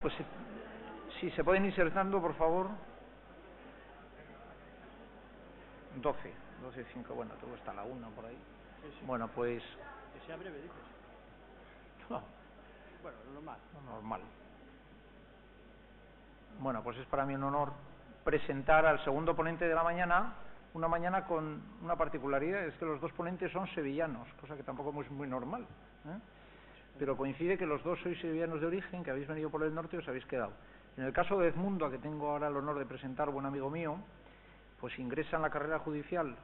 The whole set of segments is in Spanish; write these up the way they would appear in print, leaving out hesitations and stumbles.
Pues si se pueden ir insertando, por favor. 12:05, bueno, todo está a la 1 por ahí. Sí. Bueno, pues... Que sea breve, dices. No. Bueno, normal. Normal. Bueno, pues es para mí un honor presentar al segundo ponente de la mañana, una mañana con una particularidad, es que los dos ponentes son sevillanos, cosa que tampoco es muy normal, ¿eh? Pero coincide que los dos sois sevillanos de origen, que habéis venido por el norte y os habéis quedado. En el caso de Edmundo, a que tengo ahora el honor de presentar, buen amigo mío, pues ingresa en la carrera judicial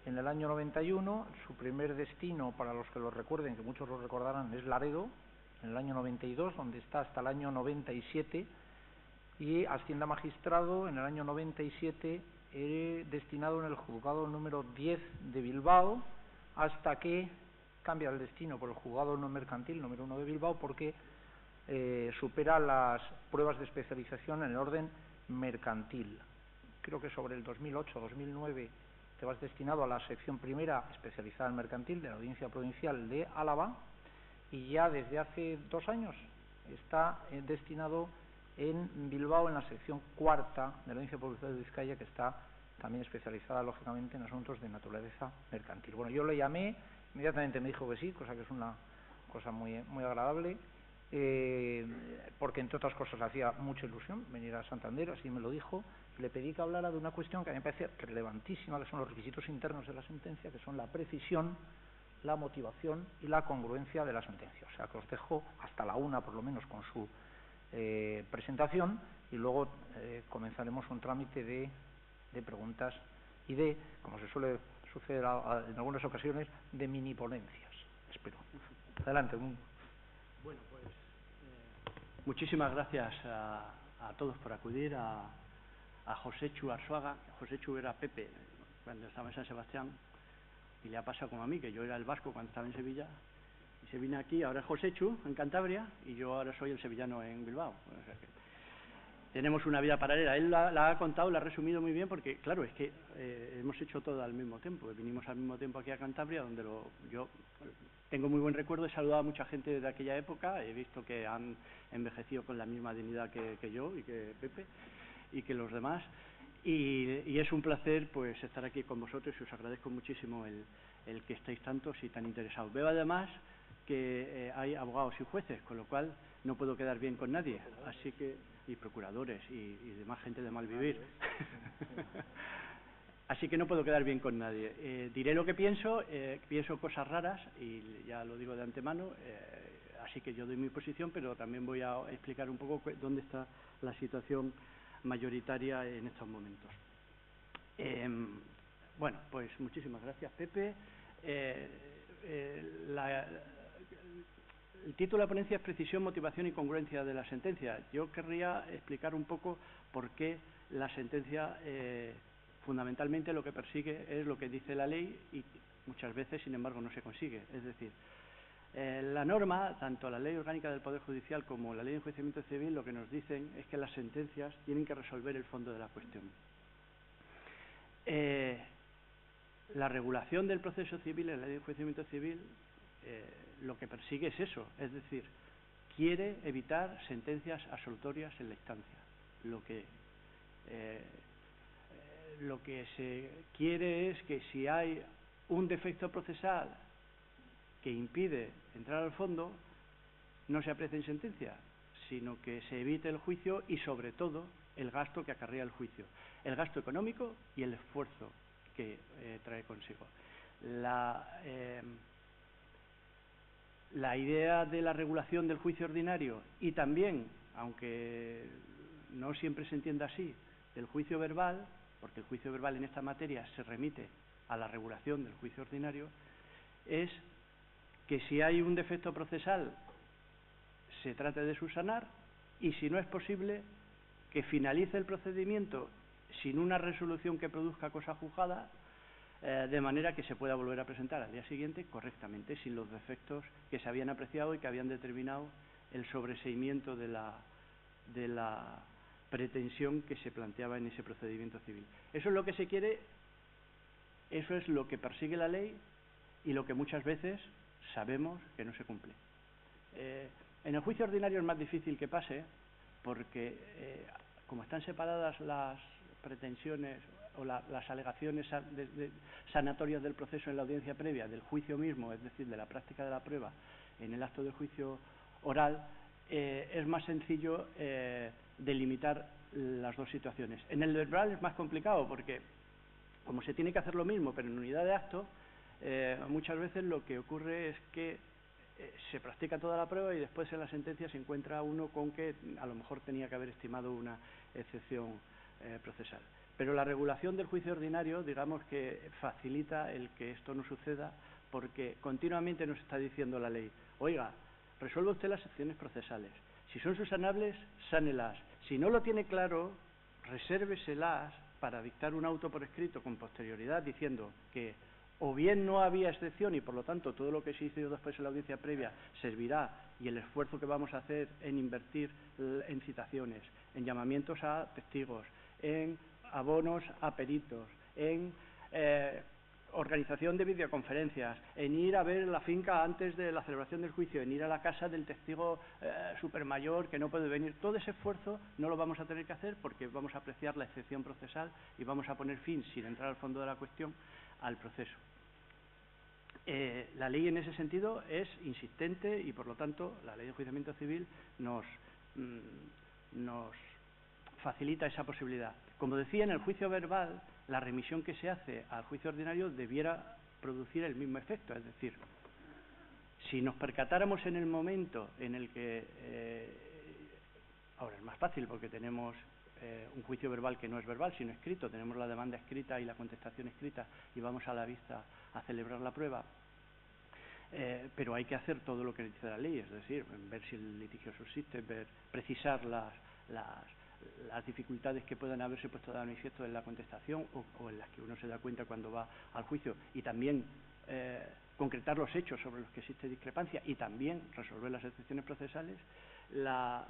en el año 91, su primer destino, para los que lo recuerden, que muchos lo recordarán, es Laredo, en el año 92, donde está hasta el año 97, y asciende a magistrado en el año 97, destinado en el juzgado número 10 de Bilbao, hasta que cambia el destino por el juzgado no mercantil número 1 de Bilbao, porque supera las pruebas de especialización en el orden mercantil. Creo que sobre el 2008-2009 te vas destinado a la sección primera especializada en mercantil de la Audiencia Provincial de Álava, y ya desde hace 2 años está destinado en Bilbao en la sección cuarta de la Audiencia Provincial de Vizcaya, que está también especializada lógicamente en asuntos de naturaleza mercantil. Bueno, yo le llamé, inmediatamente me dijo que sí, cosa que es una cosa muy agradable, porque entre otras cosas hacía mucha ilusión venir a Santander, así me lo dijo. Le pedí que hablara de una cuestión que a mí me parece relevantísima, que son los requisitos internos de la sentencia, que son la precisión, la motivación y la congruencia de la sentencia. O sea, que os dejo hasta la 1 por lo menos con su presentación, y luego comenzaremos un trámite de preguntas y de, como se suele suceder en algunas ocasiones, de mini ponencias. Espero. Adelante. Bueno, pues muchísimas gracias a todos por acudir, a Joséchu Arzuaga. Joséchu era Pepe cuando estaba en San Sebastián, y le ha pasado como a mí, que yo era el vasco cuando estaba en Sevilla, y se vino aquí. Ahora es Joséchu en Cantabria, y yo ahora soy el sevillano en Bilbao. O sea que tenemos una vida paralela. Él la ha contado, la ha resumido muy bien, porque claro, es que hemos hecho todo al mismo tiempo. Vinimos al mismo tiempo aquí a Cantabria, donde yo tengo muy buen recuerdo. He saludado a mucha gente de aquella época, he visto que han envejecido con la misma dignidad que yo y que Pepe y que los demás, y es un placer pues estar aquí con vosotros, y os agradezco muchísimo el que estéis tantos y tan interesados. Veo además que hay abogados y jueces, con lo cual no puedo quedar bien con nadie, así que, y procuradores y demás gente de mal vivir. Así que no puedo quedar bien con nadie. Diré lo que pienso, pienso cosas raras, y ya lo digo de antemano, así que yo doy mi posición, pero también voy a explicar un poco dónde está la situación mayoritaria en estos momentos. Bueno, pues muchísimas gracias, Pepe. El título de la ponencia es Precisión, motivación y congruencia de la sentencia. Yo querría explicar un poco por qué la sentencia fundamentalmente lo que persigue es lo que dice la ley, y muchas veces, sin embargo, no se consigue. Es decir, la norma, tanto la Ley Orgánica del Poder Judicial como la Ley de Enjuiciamiento Civil, lo que nos dicen es que las sentencias tienen que resolver el fondo de la cuestión. La regulación del proceso civil en la Ley de Enjuiciamiento Civil lo que persigue es eso, es decir, quiere evitar sentencias absolutorias en la instancia. Lo que se quiere es que si hay un defecto procesal que impide entrar al fondo, no se aprecie en sentencia, sino que se evite el juicio y, sobre todo, el gasto que acarrea el juicio, el gasto económico y el esfuerzo que trae consigo. La idea de la regulación del juicio ordinario, y también, aunque no siempre se entienda así, del juicio verbal, porque el juicio verbal en esta materia se remite a la regulación del juicio ordinario, es que si hay un defecto procesal se trate de subsanar, y si no es posible, que finalice el procedimiento sin una resolución que produzca cosa juzgada, de manera que se pueda volver a presentar al día siguiente correctamente, sin los defectos que se habían apreciado y que habían determinado el sobreseimiento de la pretensión que se planteaba en ese procedimiento civil. Eso es lo que se quiere, eso es lo que persigue la ley, y lo que muchas veces sabemos que no se cumple. En el juicio ordinario es más difícil que pase, porque como están separadas las pretensiones o las alegaciones sanatorias del proceso en la audiencia previa del juicio mismo, es decir, de la práctica de la prueba en el acto del juicio oral, es más sencillo delimitar las dos situaciones. En el verbal es más complicado porque, como se tiene que hacer lo mismo pero en unidad de acto, muchas veces lo que ocurre es que se practica toda la prueba y después en la sentencia se encuentra uno con que a lo mejor tenía que haber estimado una excepción procesal. Pero la regulación del juicio ordinario, digamos que facilita el que esto no suceda, porque continuamente nos está diciendo la ley: oiga, resuelva usted las excepciones procesales. Si son subsanables, sánelas. Si no lo tiene claro, resérveselas para dictar un auto por escrito con posterioridad diciendo que o bien no había excepción y por lo tanto todo lo que se hizo después en la audiencia previa servirá, y el esfuerzo que vamos a hacer en invertir en citaciones, en llamamientos a testigos, en abonos a peritos, en organización de videoconferencias, en ir a ver la finca antes de la celebración del juicio, en ir a la casa del testigo supermayor que no puede venir. Todo ese esfuerzo no lo vamos a tener que hacer porque vamos a apreciar la excepción procesal y vamos a poner fin, sin entrar al fondo de la cuestión, al proceso. La ley en ese sentido es insistente y, por lo tanto, la ley de enjuiciamiento civil nos facilita esa posibilidad. Como decía, en el juicio verbal, la remisión que se hace al juicio ordinario debiera producir el mismo efecto. Es decir, si nos percatáramos en el momento en el que, ahora es más fácil porque tenemos un juicio verbal que no es verbal, sino escrito, tenemos la demanda escrita y la contestación escrita y vamos a la vista a celebrar la prueba, pero hay que hacer todo lo que dice la ley, es decir, ver si el litigio subsiste, precisar las dificultades que puedan haberse puesto de manifiesto en la contestación o en las que uno se da cuenta cuando va al juicio, y también concretar los hechos sobre los que existe discrepancia y también resolver las excepciones procesales. La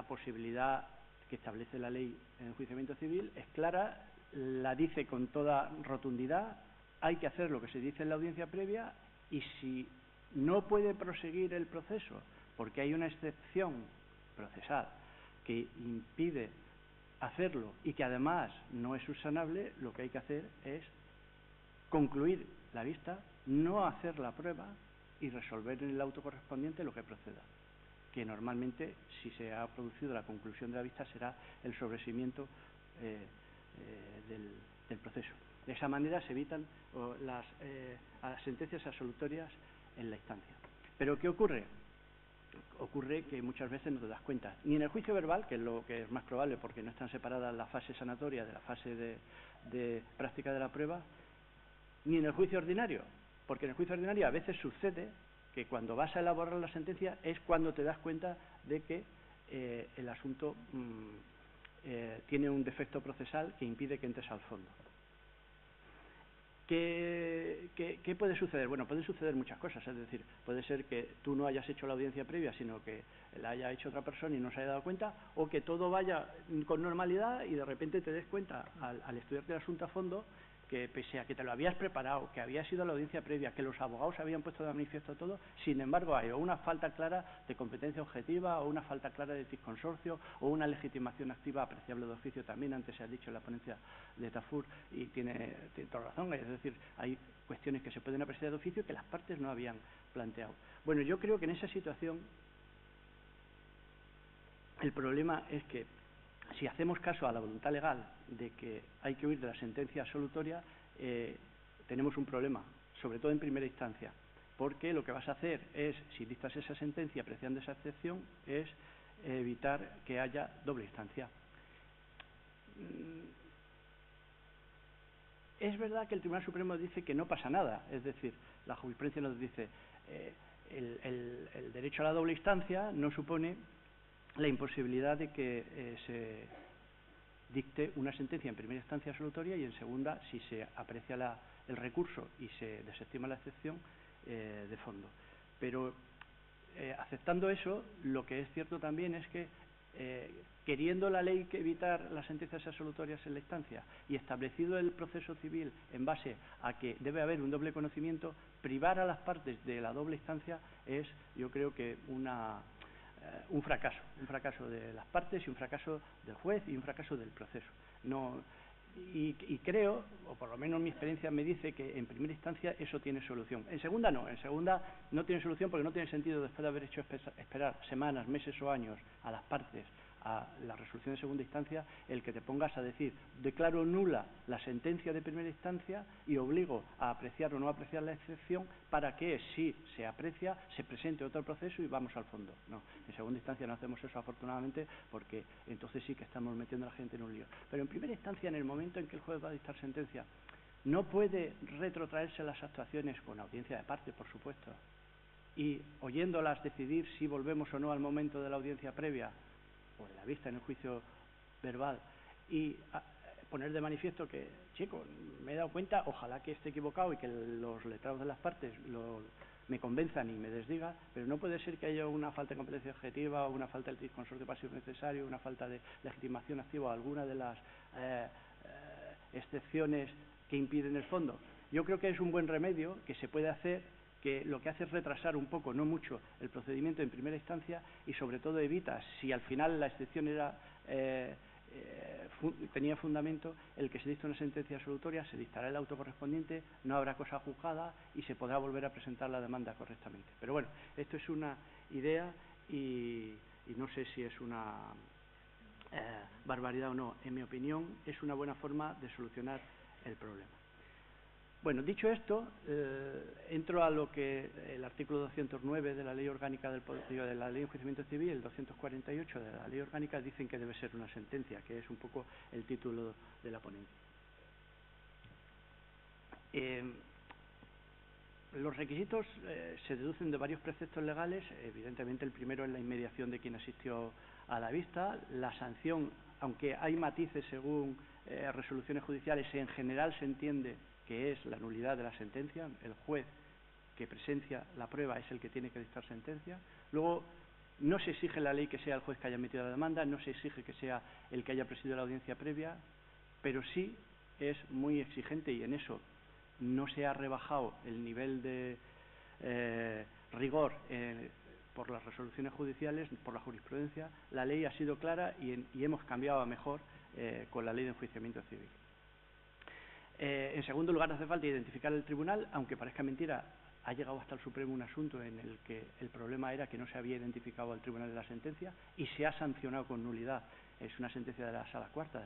posibilidad que establece la ley en enjuiciamiento civil es clara, la dice con toda rotundidad: hay que hacer lo que se dice en la audiencia previa, y si no puede proseguir el proceso porque hay una excepción procesal que impide hacerlo y que además no es subsanable, lo que hay que hacer es concluir la vista, no hacer la prueba y resolver en el auto correspondiente lo que proceda, que normalmente, si se ha producido la conclusión de la vista, será el sobreseimiento del proceso. De esa manera se evitan las sentencias absolutorias en la instancia. Pero ¿qué ocurre? Ocurre que muchas veces no te das cuenta, ni en el juicio verbal, que es lo que es más probable porque no están separadas la fase sanatoria de la fase de práctica de la prueba, ni en el juicio ordinario, porque en el juicio ordinario a veces sucede que cuando vas a elaborar la sentencia es cuando te das cuenta de que el asunto tiene un defecto procesal que impide que entres al fondo. ¿Qué puede suceder? Bueno, pueden suceder muchas cosas, es decir, puede ser que tú no hayas hecho la audiencia previa, sino que la haya hecho otra persona y no se haya dado cuenta, o que todo vaya con normalidad y de repente te des cuenta al estudiarte el asunto a fondo que, pese a que te lo habías preparado, que habías ido a la audiencia previa, que los abogados habían puesto de manifiesto todo, sin embargo hay o una falta clara de competencia objetiva, o una falta clara de disconsorcio, o una legitimación activa apreciable de oficio también. Antes se ha dicho en la ponencia de Tafur y tiene toda razón, es decir, hay cuestiones que se pueden apreciar de oficio que las partes no habían planteado. Bueno, yo creo que en esa situación el problema es que, si hacemos caso a la voluntad legal de que hay que huir de la sentencia absolutoria, tenemos un problema, sobre todo en primera instancia, porque lo que vas a hacer es, si dictas esa sentencia apreciando esa excepción, es evitar que haya doble instancia. Es verdad que el Tribunal Supremo dice que no pasa nada, es decir, la jurisprudencia nos dice el derecho a la doble instancia no supone la imposibilidad de que se dicte una sentencia en primera instancia absolutoria y en segunda, si se aprecia el recurso y se desestima la excepción, de fondo. Pero aceptando eso, lo que es cierto también es que queriendo la ley que evitar las sentencias absolutorias en la instancia y establecido el proceso civil en base a que debe haber un doble conocimiento, privar a las partes de la doble instancia es, yo creo que una un fracaso de las partes y un fracaso del juez y un fracaso del proceso. Y creo, o por lo menos mi experiencia me dice, que en primera instancia eso tiene solución. En segunda no tiene solución, porque no tiene sentido, después de haber hecho esperar semanas, meses o años a las partes a la resolución de segunda instancia, el que te pongas a decir: declaro nula la sentencia de primera instancia y obligo a apreciar o no apreciar la excepción, para que, si se aprecia, se presente otro proceso y vamos al fondo. No, en segunda instancia no hacemos eso, afortunadamente, porque entonces sí que estamos metiendo a la gente en un lío. Pero en primera instancia, en el momento en que el juez va a dictar sentencia, no puede retrotraerse las actuaciones, con audiencia de parte, por supuesto, y oyéndolas decidir si volvemos o no al momento de la audiencia previa o de la vista en el juicio verbal, y poner de manifiesto que, chico, me he dado cuenta, ojalá que esté equivocado y que los letrados de las partes me convenzan y me desdiga, pero no puede ser que haya una falta de competencia objetiva, o una falta del consorcio pasivo necesario, una falta de legitimación activa o alguna de las excepciones que impiden el fondo. Yo creo que es un buen remedio que se puede hacer, que lo que hace es retrasar un poco, no mucho, el procedimiento en primera instancia, y sobre todo evita, si al final la excepción tenía fundamento, el que se dicte una sentencia absolutoria, se dictará el auto correspondiente, no habrá cosa juzgada y se podrá volver a presentar la demanda correctamente. Pero bueno, esto es una idea y no sé si es una barbaridad o no. En mi opinión, es una buena forma de solucionar el problema. Bueno, dicho esto, entro a lo que el artículo 209 de la Ley Orgánica de la Ley de Enjuiciamiento Civil, el 248 de la Ley Orgánica, dicen que debe ser una sentencia, que es un poco el título de la ponencia. Los requisitos se deducen de varios preceptos legales. Evidentemente, el primero es la inmediación de quien asistió a la vista. La sanción, aunque hay matices según resoluciones judiciales, en general se entiende que es la nulidad de la sentencia. El juez que presencia la prueba es el que tiene que dictar sentencia. Luego, no se exige en la ley que sea el juez que haya emitido la demanda, no se exige que sea el que haya presidido la audiencia previa, pero sí es muy exigente, y en eso no se ha rebajado el nivel de rigor por las resoluciones judiciales, por la jurisprudencia. La ley ha sido clara y hemos cambiado a mejor con la Ley de Enjuiciamiento Civil. En segundo lugar, hace falta identificar el tribunal. Aunque parezca mentira, ha llegado hasta el Supremo un asunto en el que el problema era que no se había identificado al tribunal de la sentencia y se ha sancionado con nulidad. Es una sentencia de la Sala Cuarta,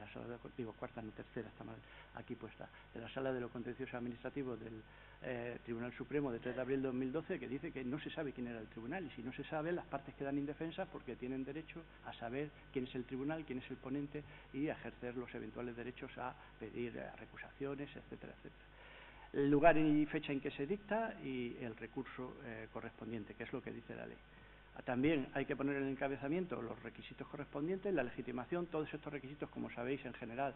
cuarta, no tercera, está mal aquí puesta, de la Sala de lo Contencioso Administrativo del Tribunal Supremo de 3 de abril de 2012, que dice que no se sabe quién era el tribunal, y si no se sabe, las partes quedan indefensas porque tienen derecho a saber quién es el tribunal, quién es el ponente, y a ejercer los eventuales derechos a pedir recusaciones, etcétera, etcétera. El lugar y fecha en que se dicta y el recurso correspondiente, que es lo que dice la ley. También hay que poner en el encabezamiento los requisitos correspondientes, la legitimación. Todos estos requisitos, como sabéis, en general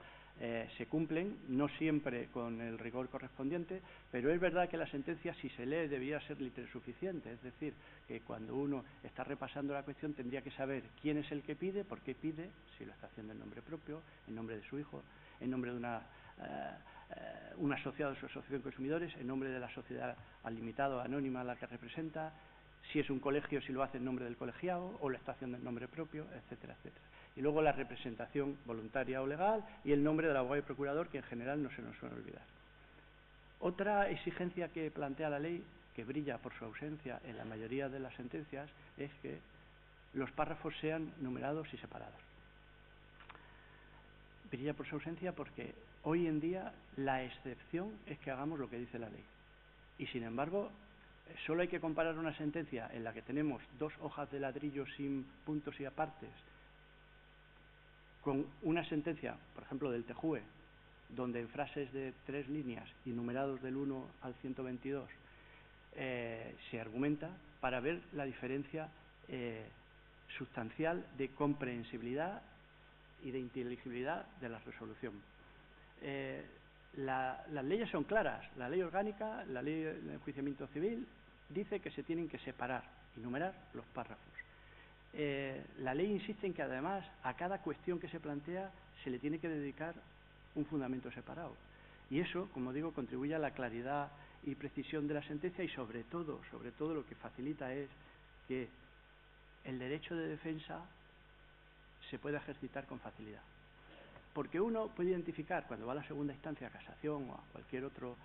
se cumplen, no siempre con el rigor correspondiente, pero es verdad que la sentencia, si se lee, debería ser litersuficiente. Es decir, que cuando uno está repasando la cuestión tendría que saber quién es el que pide, por qué pide, si lo está haciendo en nombre propio, en nombre de su hijo, en nombre de un asociado de su asociación de consumidores, en nombre de la sociedad al limitado anónima a la que representa, si es un colegio, si lo hace en nombre del colegiado o lo está haciendo en nombre propio, etcétera, etcétera. Y luego la representación voluntaria o legal y el nombre del abogado y procurador, que en general no se nos suele olvidar. Otra exigencia que plantea la ley, que brilla por su ausencia en la mayoría de las sentencias, es que los párrafos sean numerados y separados. Brilla por su ausencia porque hoy en día la excepción es que hagamos lo que dice la ley. Y sin embargo, solo hay que comparar una sentencia en la que tenemos 2 hojas de ladrillo sin puntos y apartes con una sentencia, por ejemplo, del TJUE, donde en frases de 3 líneas y numerados del 1 al 122 se argumenta, para ver la diferencia sustancial de comprensibilidad y de inteligibilidad de la resolución. Las leyes son claras. La ley orgánica, la ley de enjuiciamiento civil, dice que se tienen que separar y numerar los párrafos. La ley insiste en que además a cada cuestión que se plantea se le tiene que dedicar un fundamento separado. Y eso, como digo, contribuye a la claridad y precisión de la sentencia, y sobre todo lo que facilita es que el derecho de defensa se pueda ejercitar con facilidad. Porque uno puede identificar, cuando va a la segunda instancia, a casación o a cualquier otro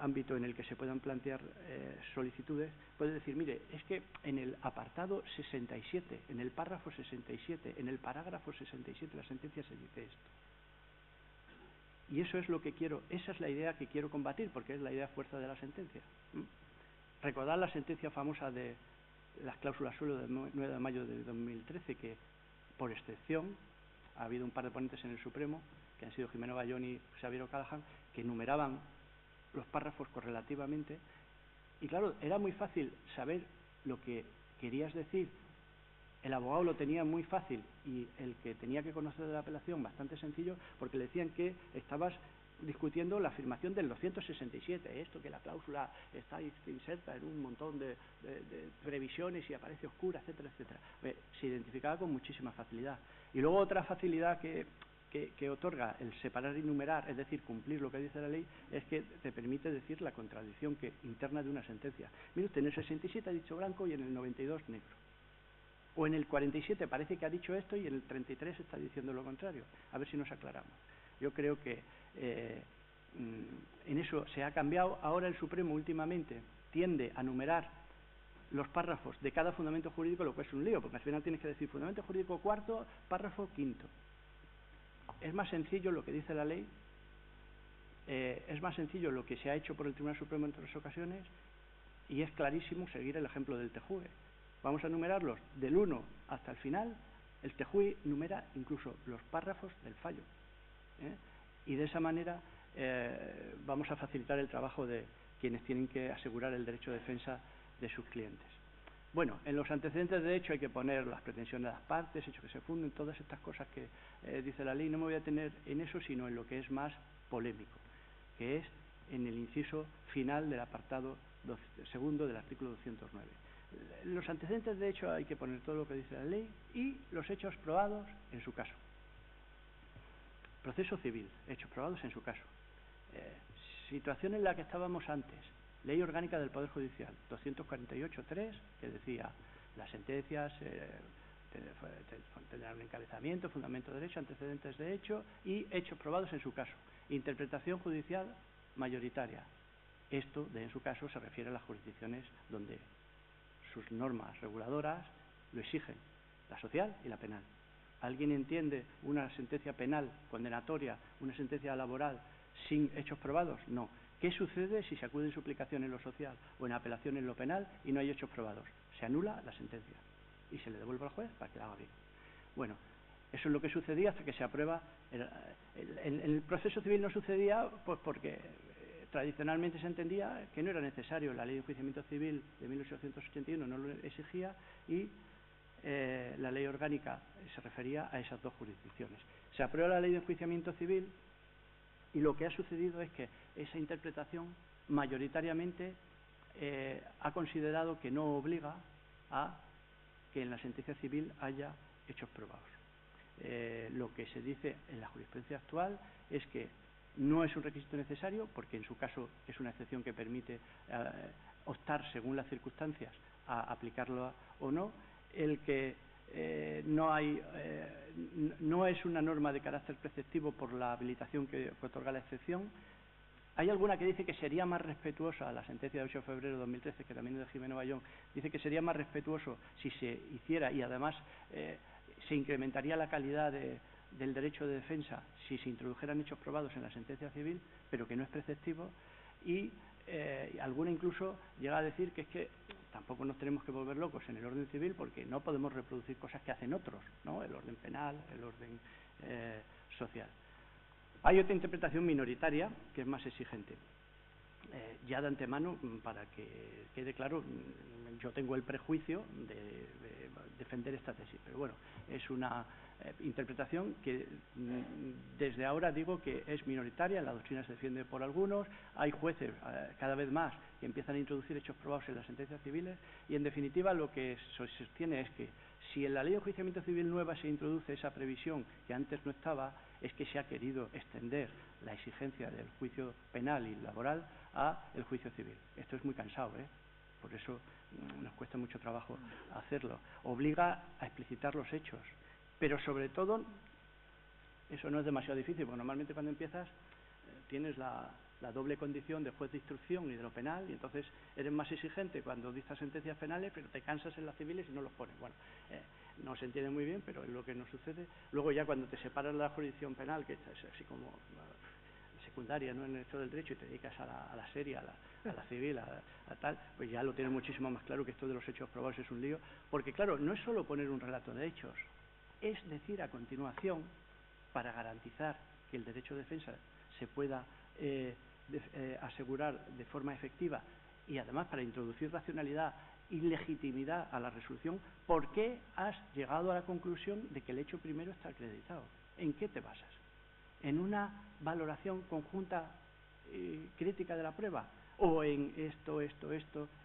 ámbito en el que se puedan plantear solicitudes, puede decir, mire, es que en el apartado 67, en el párrafo 67, en el parágrafo 67 de la sentencia se dice esto. Y eso es lo que quiero, esa es la idea que quiero combatir, porque es la idea fuerza de la sentencia. Recordad la sentencia famosa de las cláusulas suelo del 9 de mayo de 2013, que por excepción ha habido un par de ponentes en el Supremo, que han sido Jimeno Bayón y Xavier O'Callaghan, que enumeraban los párrafos correlativamente, y claro, era muy fácil saber lo que querías decir. El abogado lo tenía muy fácil y el que tenía que conocer de la apelación bastante sencillo, porque le decían que estabas discutiendo la afirmación del 267, esto que la cláusula está inserta en un montón de previsiones y aparece oscura, etcétera, etcétera. Se identificaba con muchísima facilidad. Y luego otra facilidad que otorga el separar y numerar, es decir, cumplir lo que dice la ley, es que te permite decir la contradicción interna de una sentencia. Mire usted, en el 67 ha dicho blanco y en el 92 negro. O en el 47 parece que ha dicho esto y en el 33 está diciendo lo contrario. A ver si nos aclaramos. Yo creo que en eso se ha cambiado. Ahora el Supremo últimamente tiende a numerar los párrafos de cada fundamento jurídico, lo cual es un lío, porque al final tienes que decir fundamento jurídico cuarto, párrafo quinto. Es más sencillo lo que dice la ley, es más sencillo lo que se ha hecho por el Tribunal Supremo en otras ocasiones, y es clarísimo seguir el ejemplo del TJUE. Vamos a numerarlos del 1 hasta el final. El TJUE numera incluso los párrafos del fallo. Y de esa manera vamos a facilitar el trabajo de quienes tienen que asegurar el derecho de defensa de sus clientes. Bueno, en los antecedentes de hecho hay que poner las pretensiones de las partes, hechos que se funden, todas estas cosas que dice la ley. No me voy a detener en eso, sino en lo que es más polémico, que es en el inciso final del apartado segundo del artículo 209. Los antecedentes de hecho hay que poner todo lo que dice la ley y los hechos probados en su caso. Proceso civil, hechos probados en su caso. Situación en la que estábamos antes. Ley Orgánica del Poder Judicial, 248.3, que decía las sentencias tendrán un encabezamiento, fundamento de derecho, antecedentes de hecho y hechos probados en su caso. Interpretación judicial mayoritaria. Esto, en su caso, se refiere a las jurisdicciones donde sus normas reguladoras lo exigen, la social y la penal. ¿Alguien entiende una sentencia penal condenatoria, una sentencia laboral sin hechos probados? No. ¿Qué sucede si se acude en suplicación en lo social o en apelación en lo penal y no hay hechos probados? Se anula la sentencia y se le devuelve al juez para que la haga bien. Bueno, eso es lo que sucedía hasta que se aprueba. En el proceso civil no sucedía pues porque tradicionalmente se entendía que no era necesario. La Ley de Enjuiciamiento Civil de 1881 no lo exigía y la Ley Orgánica se refería a esas dos jurisdicciones. Se aprueba la Ley de Enjuiciamiento Civil y lo que ha sucedido es que esa interpretación mayoritariamente ha considerado que no obliga a que en la sentencia civil haya hechos probados. Lo que se dice en la jurisprudencia actual es que no es un requisito necesario, porque en su caso es una excepción que permite optar según las circunstancias a aplicarlo o no. El que no es una norma de carácter preceptivo por la habilitación que otorga la excepción. Hay alguna que dice que sería más respetuosa, la sentencia de 8 de febrero de 2013, que también es de Jimeno Bayón, dice que sería más respetuoso si se hiciera y además se incrementaría la calidad del derecho de defensa si se introdujeran hechos probados en la sentencia civil, pero que no es preceptivo. Y alguna incluso llega a decir que es que tampoco nos tenemos que volver locos en el orden civil porque no podemos reproducir cosas que hacen otros, ¿no? El orden penal, el orden social. Hay otra interpretación minoritaria que es más exigente. Ya de antemano, para que quede claro, yo tengo el prejuicio de defender esta tesis, pero bueno, es una interpretación que desde ahora digo que es minoritaria. La doctrina se defiende por algunos, hay jueces cada vez más que empiezan a introducir hechos probados en las sentencias civiles y en definitiva lo que se sostiene es que si en la Ley de Enjuiciamiento Civil nueva se introduce esa previsión que antes no estaba, es que se ha querido extender la exigencia del juicio penal y laboral a el juicio civil. Esto es muy cansado, por eso nos cuesta mucho trabajo hacerlo. Obliga a explicitar los hechos, pero sobre todo, eso no es demasiado difícil, porque normalmente cuando empiezas tienes la doble condición de juez de instrucción y de lo penal, y entonces eres más exigente cuando dictas sentencias penales, pero te cansas en las civiles y no los pones. Bueno, no se entiende muy bien, pero es lo que nos sucede. Luego ya cuando te separas de la jurisdicción penal, que es así como secundaria, ¿no?, en esto del derecho, y te dedicas a la seria, a la civil, a tal, pues ya lo tienes muchísimo más claro que esto de los hechos probados es un lío, porque claro, no es solo poner un relato de hechos, es decir a continuación, para garantizar que el derecho de defensa se pueda asegurar de forma efectiva, y además para introducir racionalidad y legitimidad a la resolución, ¿por qué has llegado a la conclusión de que el hecho primero está acreditado? ¿En qué te basas? ¿En una valoración conjunta crítica de la prueba? ¿O en esto,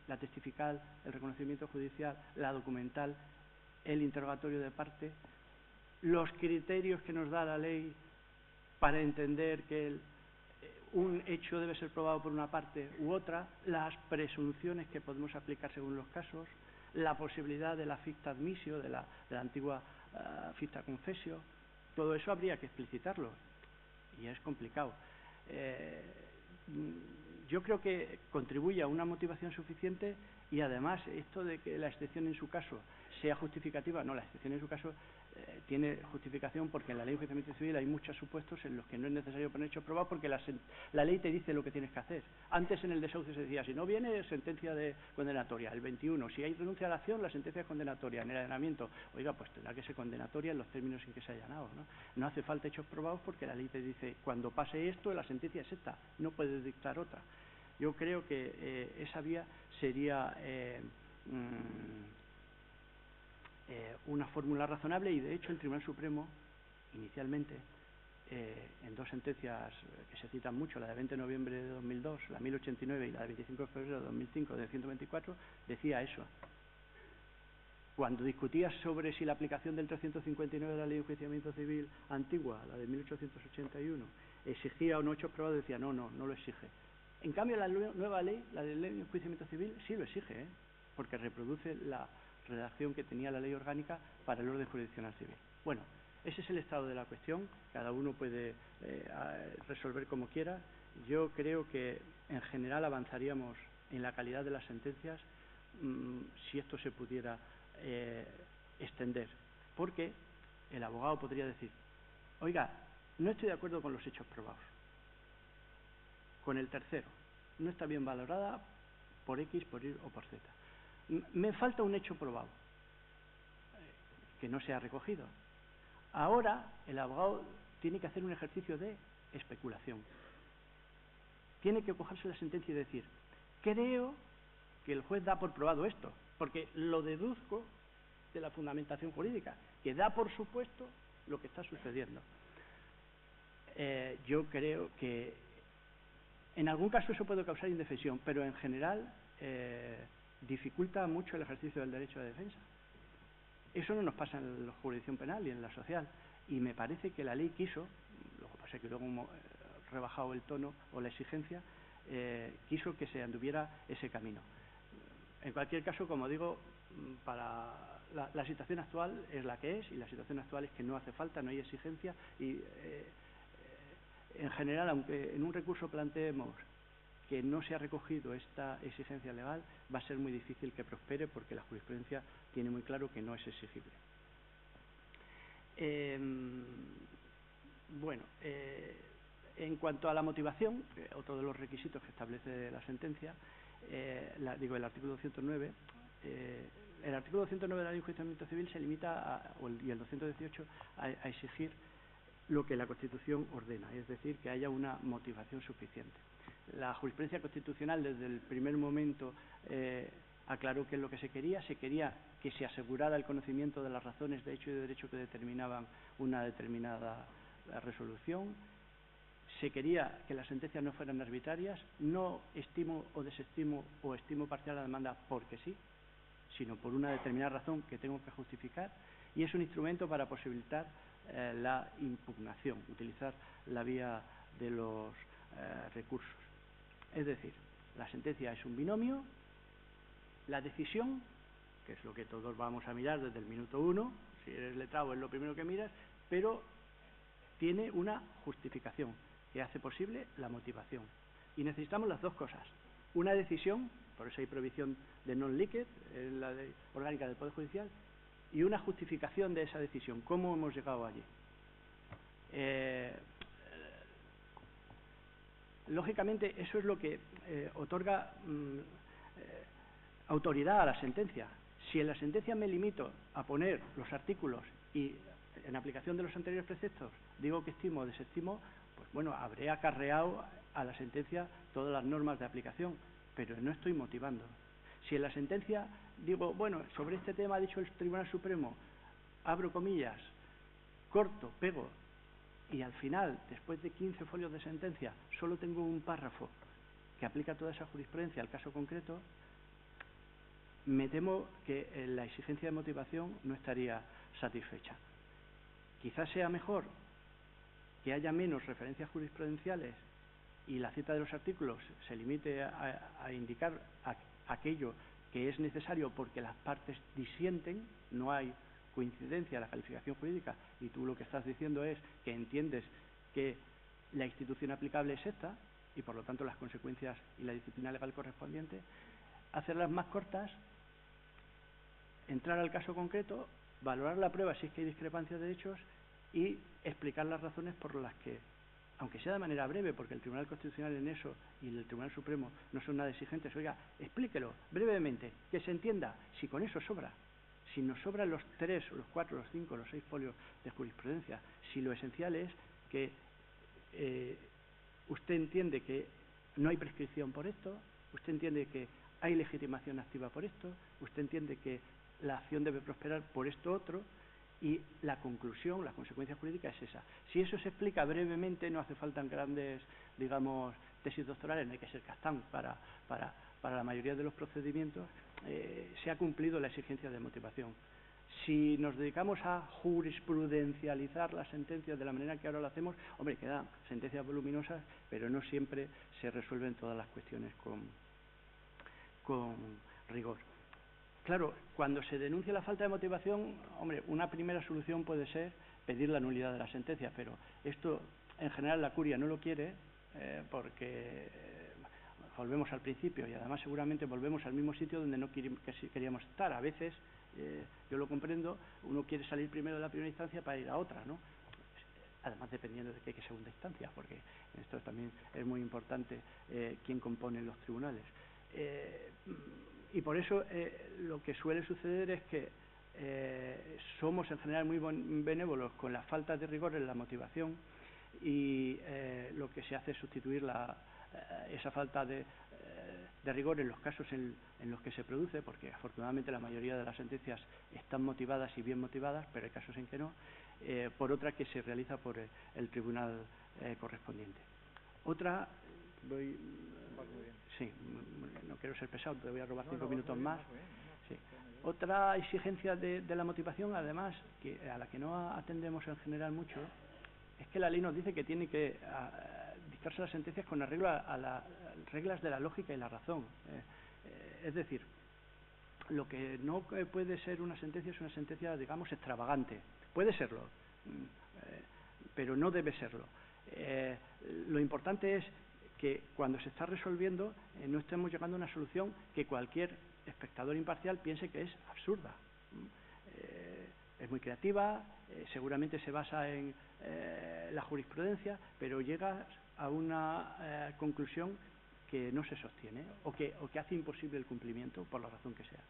la testifical, el reconocimiento judicial, la documental, el interrogatorio de parte, los criterios que nos da la ley para entender que un hecho debe ser probado por una parte u otra, las presunciones que podemos aplicar según los casos, la posibilidad de la ficta admissio, de la antigua ficta confessio? Todo eso habría que explicitarlo y es complicado. Yo creo que contribuye a una motivación suficiente, y además esto de que la excepción en su caso sea justificativa, no, la excepción en su caso tiene justificación porque en la ley de enjuiciamiento civil hay muchos supuestos en los que no es necesario poner hechos probados, porque la ley te dice lo que tienes que hacer. Antes en el desahucio se decía, si no viene, sentencia de condenatoria. El 21, si hay renuncia a la acción, la sentencia es condenatoria. En el allanamiento, oiga, pues tendrá que ser condenatoria en los términos en que se ha allanado, ¿no? No hace falta hechos probados porque la ley te dice, cuando pase esto, la sentencia es esta, no puedes dictar otra. Yo creo que esa vía sería una fórmula razonable, y de hecho el Tribunal Supremo inicialmente en dos sentencias que se citan mucho, la de 20 de noviembre de 2002, la 1089, y la de 25 de febrero de 2005 de 124, decía eso. Cuando discutías sobre si la aplicación del 359 de la Ley de Enjuiciamiento Civil antigua, la de 1881, exigía o no hechos probados, decía no lo exige. En cambio la nueva ley, la de Ley de Enjuiciamiento Civil, sí lo exige, porque reproduce la redacción que tenía la ley orgánica para el orden jurisdiccional civil. Bueno, ese es el estado de la cuestión, cada uno puede resolver como quiera. Yo creo que en general avanzaríamos en la calidad de las sentencias si esto se pudiera extender, porque el abogado podría decir, oiga, no estoy de acuerdo con los hechos probados, con el tercero, no está bien valorada por X, por Y o por Z. Me falta un hecho probado que no se ha recogido. Ahora el abogado tiene que hacer un ejercicio de especulación. Tiene que cogerse la sentencia y decir, creo que el juez da por probado esto, porque lo deduzco de la fundamentación jurídica, que da por supuesto lo que está sucediendo. Yo creo que en algún caso eso puede causar indefensión, pero en general dificulta mucho el ejercicio del derecho de defensa. Eso no nos pasa en la jurisdicción penal y en la social, y me parece que la ley quiso, lo que pasa es que luego hemos rebajado el tono o la exigencia, quiso que se anduviera ese camino. En cualquier caso, como digo, para la situación actual es la que es, y la situación actual es que no hace falta, no hay exigencia, y en general, aunque en un recurso planteemos que no se ha recogido esta exigencia legal, va a ser muy difícil que prospere, porque la jurisprudencia tiene muy claro que no es exigible. Bueno, en cuanto a la motivación, otro de los requisitos que establece la sentencia, el artículo 209, el artículo 209 de la Ley de Enjuiciamiento Civil se limita, y el 218, a exigir lo que la Constitución ordena, es decir, que haya una motivación suficiente. La jurisprudencia constitucional desde el primer momento aclaró qué es lo que se quería que se asegurara el conocimiento de las razones de hecho y de derecho que determinaban una determinada resolución. Se quería que las sentencias no fueran arbitrarias, no estimo o desestimo o estimo parcial la demanda porque sí, sino por una determinada razón que tengo que justificar, y es un instrumento para posibilitar la impugnación, utilizar la vía de los recursos. Es decir, la sentencia es un binomio la decisión, que es lo que todos vamos a mirar desde el minuto 1, si eres letrado es lo primero que miras, pero tiene una justificación que hace posible la motivación. Y necesitamos las dos cosas. Una decisión, por eso hay prohibición de non-liquid, en la ley orgánica del Poder Judicial, y una justificación de esa decisión. ¿Cómo hemos llegado allí? Lógicamente, eso es lo que otorga autoridad a la sentencia. Si en la sentencia me limito a poner los artículos y en aplicación de los anteriores preceptos digo que estimo o desestimo, pues bueno, habré acarreado a la sentencia todas las normas de aplicación, pero no estoy motivando. Si en la sentencia digo, bueno, sobre este tema ha dicho el Tribunal Supremo, abro comillas, corto, pego, y al final, después de 15 folios de sentencia, solo tengo un párrafo que aplica toda esa jurisprudencia al caso concreto, me temo que la exigencia de motivación no estaría satisfecha. Quizás sea mejor que haya menos referencias jurisprudenciales y la cita de los artículos se limite a indicar aquello que es necesario porque las partes disienten, no hay coincidencia en la calificación jurídica y tú lo que estás diciendo es que entiendes que la institución aplicable es esta y por lo tanto las consecuencias y la disciplina legal correspondiente, hacerlas más cortas, entrar al caso concreto, valorar la prueba si es que hay discrepancias de hechos y explicar las razones por las que, aunque sea de manera breve, porque el Tribunal Constitucional en eso y el Tribunal Supremo no son nada exigentes, oiga, explíquelo brevemente, que se entienda, si con eso sobra, si nos sobran los 3, los 4, los 5, los 6 folios de jurisprudencia, si lo esencial es que usted entiende que no hay prescripción por esto, usted entiende que hay legitimación activa por esto, usted entiende que la acción debe prosperar por esto otro, y la conclusión, la consecuencia jurídica es esa. Si eso se explica brevemente, no hace falta grandes, digamos, tesis doctorales, no hay que ser Castán para la mayoría de los procedimientos, se ha cumplido la exigencia de motivación. Si nos dedicamos a jurisprudencializar las sentencias de la manera que ahora lo hacemos, hombre, quedan sentencias voluminosas, pero no siempre se resuelven todas las cuestiones con rigor. Claro, cuando se denuncia la falta de motivación, hombre, una primera solución puede ser pedir la nulidad de la sentencia, pero esto en general la curia no lo quiere porque volvemos al principio y además seguramente volvemos al mismo sitio donde no queríamos estar. A veces, yo lo comprendo, uno quiere salir primero de la primera instancia para ir a otra, ¿no? Además dependiendo de qué segunda instancia, porque esto también es muy importante quién compone los tribunales. Y por eso lo que suele suceder es que somos en general muy benévolos con la falta de rigor en la motivación y lo que se hace es sustituir esa falta de rigor en los casos en los que se produce, porque afortunadamente la mayoría de las sentencias están motivadas y bien motivadas, pero hay casos en que no, por otra que se realiza por el tribunal correspondiente. Otra, sí, no quiero ser pesado, te voy a robar 5 minutos más. Sí. Otra exigencia de la motivación, además, a la que no atendemos en general mucho, es que la ley nos dice que tiene que dictarse las sentencias con arreglo a las reglas de la lógica y la razón. Es decir, lo que no puede ser una sentencia es una sentencia, digamos, extravagante. Puede serlo, pero no debe serlo. Lo importante es que cuando se está resolviendo no estemos llegando a una solución que cualquier espectador imparcial piense que es absurda. Es muy creativa, seguramente se basa en la jurisprudencia, pero llega a una conclusión que no se sostiene o que hace imposible el cumplimiento por la razón que sea.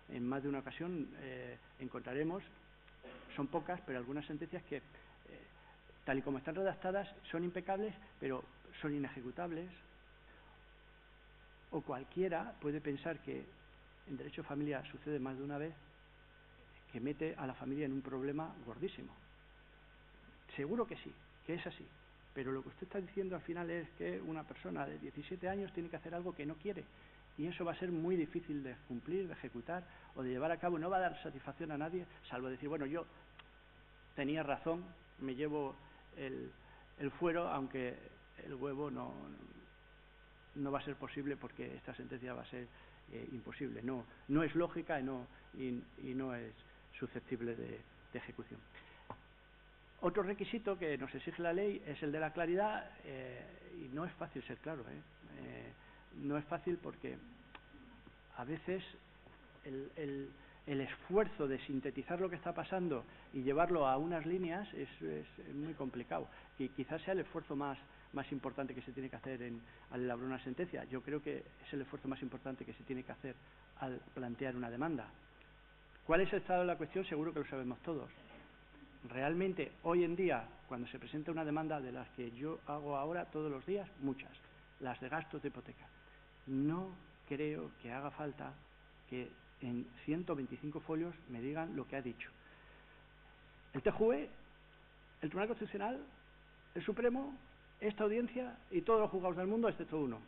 En más de una ocasión encontraremos, son pocas, pero algunas sentencias que tal y como están redactadas son impecables, pero son inejecutables, o cualquiera puede pensar que en derecho de familia sucede más de una vez, que mete a la familia en un problema gordísimo. Seguro que sí, que es así, pero lo que usted está diciendo al final es que una persona de 17 años tiene que hacer algo que no quiere, y eso va a ser muy difícil de cumplir, de ejecutar o de llevar a cabo. No va a dar satisfacción a nadie, salvo decir, bueno, yo tenía razón, me llevo el fuero, aunque el huevo no va a ser posible porque esta sentencia va a ser imposible, no es lógica y no es susceptible de ejecución. Otro requisito que nos exige la ley es el de la claridad, y no es fácil ser claro, no es fácil porque a veces el esfuerzo de sintetizar lo que está pasando y llevarlo a unas líneas es muy complicado, y quizás sea el esfuerzo más importante que se tiene que hacer al elaborar una sentencia. Yo creo que es el esfuerzo más importante que se tiene que hacer al plantear una demanda. ¿Cuál es el estado de la cuestión? Seguro que lo sabemos todos. Realmente, hoy en día, cuando se presenta una demanda de las que yo hago ahora todos los días, muchas, las de gastos de hipoteca, no creo que haga falta que en 125 folios me digan lo que ha dicho el TJUE, el Tribunal Constitucional, el Supremo, esta audiencia y todos los juzgados del mundo, excepto uno.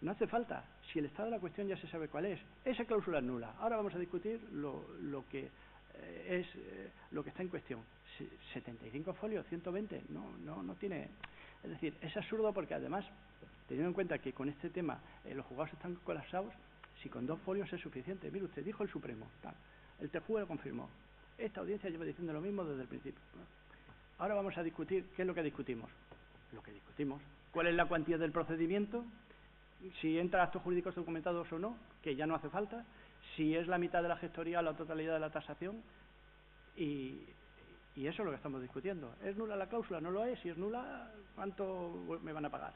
No hace falta. Si el estado de la cuestión ya se sabe cuál es, esa cláusula es nula. Ahora vamos a discutir lo que está en cuestión. 75 folios, 120, no tiene. Es decir, es absurdo porque además, teniendo en cuenta que con este tema los juzgados están colapsados, si con 2 folios es suficiente. Mire usted, dijo el Supremo, tal, el TJUE lo confirmó. Esta audiencia lleva diciendo lo mismo desde el principio. Ahora vamos a discutir qué es lo que discutimos. Lo que discutimos. ¿Cuál es la cuantía del procedimiento? Si entra actos jurídicos documentados o no, que ya no hace falta. Si es la mitad de la gestoría o la totalidad de la tasación. Y eso es lo que estamos discutiendo. ¿Es nula la cláusula? No lo es. Si es nula, ¿cuánto me van a pagar?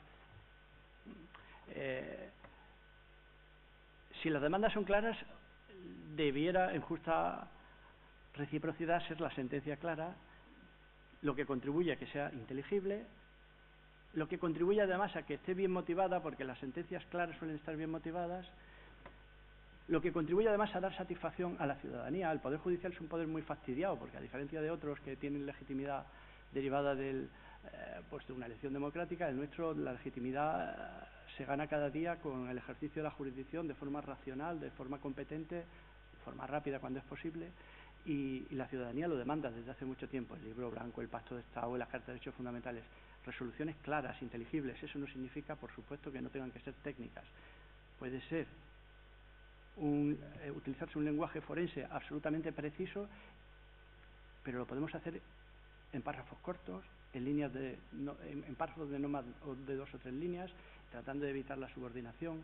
Si las demandas son claras, debiera, en justa reciprocidad, ser la sentencia clara, lo que contribuye a que sea inteligible, lo que contribuye además a que esté bien motivada, porque las sentencias claras suelen estar bien motivadas, lo que contribuye además a dar satisfacción a la ciudadanía. El Poder Judicial es un poder muy fastidiado, porque a diferencia de otros que tienen legitimidad derivada de una elección democrática, el nuestro, la legitimidad se gana cada día con el ejercicio de la jurisdicción de forma racional, de forma competente, de forma rápida cuando es posible, y la ciudadanía lo demanda desde hace mucho tiempo. El Libro Blanco, el Pacto de Estado, las Cartas de Derechos Fundamentales, resoluciones claras, inteligibles. Eso no significa, por supuesto, que no tengan que ser técnicas. Puede ser utilizarse un lenguaje forense absolutamente preciso, pero lo podemos hacer en párrafos cortos, en párrafos de no más de 2 o 3 líneas, tratando de evitar la subordinación,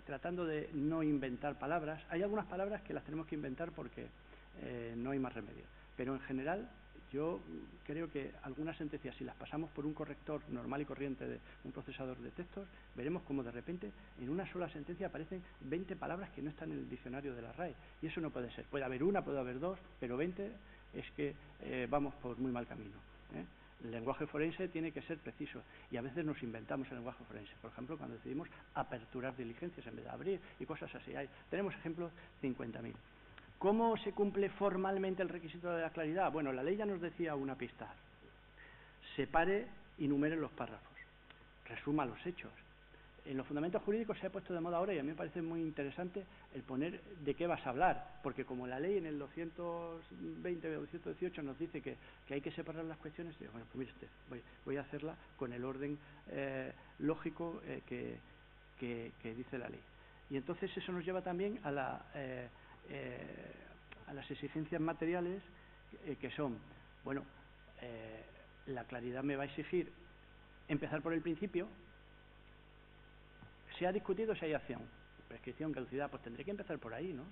tratando de no inventar palabras. Hay algunas palabras que las tenemos que inventar porque no hay más remedio, pero en general yo creo que algunas sentencias, si las pasamos por un corrector normal y corriente de un procesador de textos, veremos como de repente en una sola sentencia aparecen 20 palabras que no están en el diccionario de la RAE, y eso no puede ser. Puede haber una, puede haber 2, pero 20 es que vamos por muy mal camino. El lenguaje forense tiene que ser preciso, y a veces nos inventamos el lenguaje forense. Por ejemplo, cuando decidimos aperturar diligencias en vez de abrir y cosas así. Tenemos ejemplos 50.000. ¿Cómo se cumple formalmente el requisito de la claridad? Bueno, la ley ya nos decía una pista. Separe y numere los párrafos. Resuma los hechos. En los fundamentos jurídicos se ha puesto de moda ahora, y a mí me parece muy interesante el poner de qué vas a hablar, porque como la ley en el 220 o 218 nos dice que hay que separar las cuestiones, digo, bueno, pues mire usted, voy a hacerla con el orden lógico que dice la ley. Y entonces eso nos lleva también a las exigencias materiales que son, bueno, la claridad me va a exigir empezar por el principio. Se ha discutido si hay acción, prescripción, caducidad, pues tendré que empezar por ahí, ¿no?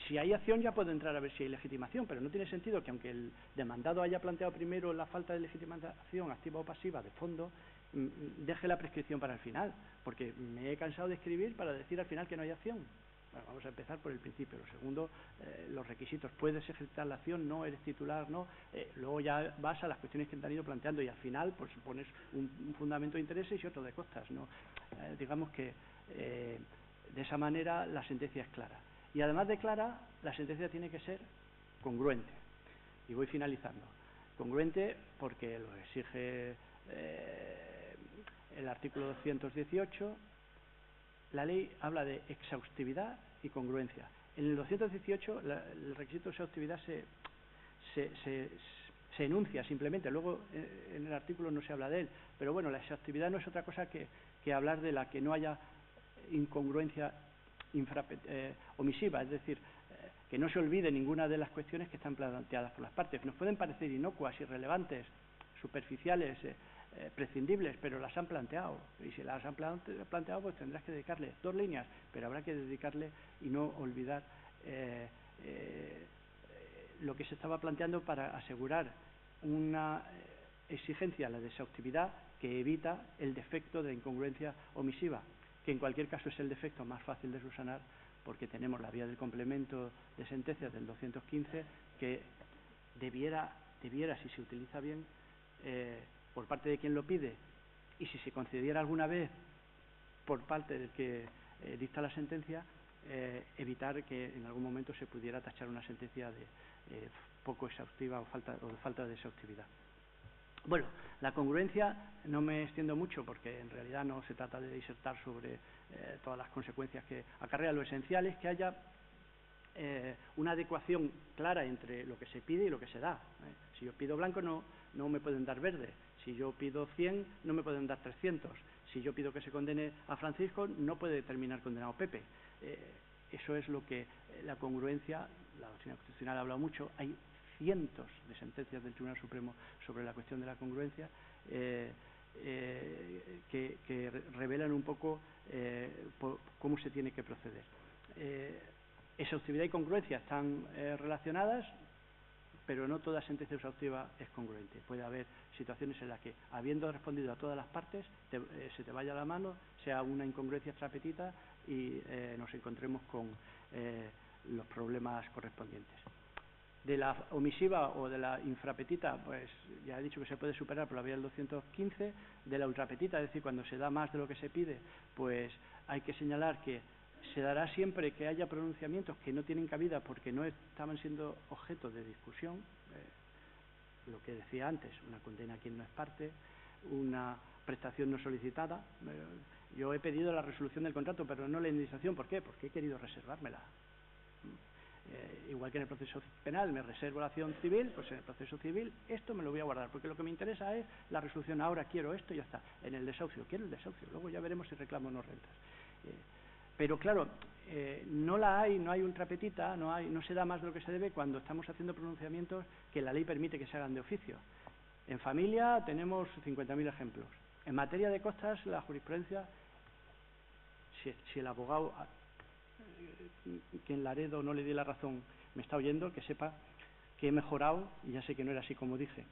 Si hay acción ya puedo entrar a ver si hay legitimación, pero no tiene sentido que aunque el demandado haya planteado primero la falta de legitimación activa o pasiva de fondo, deje la prescripción para el final, porque me he cansado de escribir para decir al final que no hay acción. Bueno, vamos a empezar por el principio. Lo segundo, los requisitos. ¿Puedes ejercitar la acción? No. ¿Eres titular? No. Luego ya vas a las cuestiones que te han ido planteando, y al final pues pones un fundamento de intereses y otro de costas, ¿no? Digamos que de esa manera la sentencia es clara. Y además de clara, la sentencia tiene que ser congruente. Y voy finalizando. Congruente porque lo exige el artículo 218. La ley habla de exhaustividad y congruencia. En el 218 el requisito de exhaustividad se enuncia simplemente, luego en el artículo no se habla de él, pero bueno, la exhaustividad no es otra cosa que hablar de la que no haya incongruencia omisiva, es decir, que no se olvide ninguna de las cuestiones que están planteadas por las partes. Nos pueden parecer inocuas, irrelevantes, superficiales, prescindibles, pero las han planteado. Y si las han planteado, pues tendrás que dedicarle 2 líneas, pero habrá que dedicarle y no olvidar lo que se estaba planteando para asegurar una exigencia a la de exhaustividad que evita el defecto de incongruencia omisiva, que en cualquier caso es el defecto más fácil de subsanar, porque tenemos la vía del complemento de sentencias del 215 que debiera, si se utiliza bien, por parte de quien lo pide, y si se concediera alguna vez por parte del que dicta la sentencia, evitar que en algún momento se pudiera tachar una sentencia de poco exhaustiva o de falta de exhaustividad. Bueno, la congruencia no me extiendo mucho porque en realidad no se trata de disertar sobre todas las consecuencias que acarrea. Lo esencial es que haya una adecuación clara entre lo que se pide y lo que se da. Si yo pido blanco no me pueden dar verde. Si yo pido 100 no me pueden dar 300. Si yo pido que se condene a Francisco no puede terminar condenado Pepe. Eso es lo que la congruencia, la doctrina constitucional ha hablado mucho. Hay cientos de sentencias del Tribunal Supremo sobre la cuestión de la congruencia que revelan un poco cómo se tiene que proceder. Exhaustividad y congruencia están relacionadas, pero no toda sentencia exhaustiva es congruente. Puede haber situaciones en las que, habiendo respondido a todas las partes, se te vaya la mano, sea una incongruencia extrapetita y nos encontremos con los problemas correspondientes. De la omisiva o de la infrapetita, pues ya he dicho que se puede superar por la vía del 215. De la ultrapetita, es decir, cuando se da más de lo que se pide, pues hay que señalar que se dará siempre que haya pronunciamientos que no tienen cabida porque no estaban siendo objeto de discusión, lo que decía antes, una condena a quien no es parte, una prestación no solicitada. Yo he pedido la resolución del contrato, pero no la indemnización. ¿Por qué? Porque he querido reservármela. Igual que en el proceso penal me reservo la acción civil, pues en el proceso civil esto me lo voy a guardar, porque lo que me interesa es la resolución. Ahora quiero esto y ya está. En el desahucio, quiero el desahucio, luego ya veremos si reclamo o no rentas. Pero claro, no hay ultrapetita, no se da más de lo que se debe cuando estamos haciendo pronunciamientos que la ley permite que se hagan de oficio. En familia tenemos 50.000 ejemplos. En materia de costas, la jurisprudencia, si el abogado que en Laredo no le di la razón me está oyendo, que sepa que he mejorado y ya sé que no era así como dije.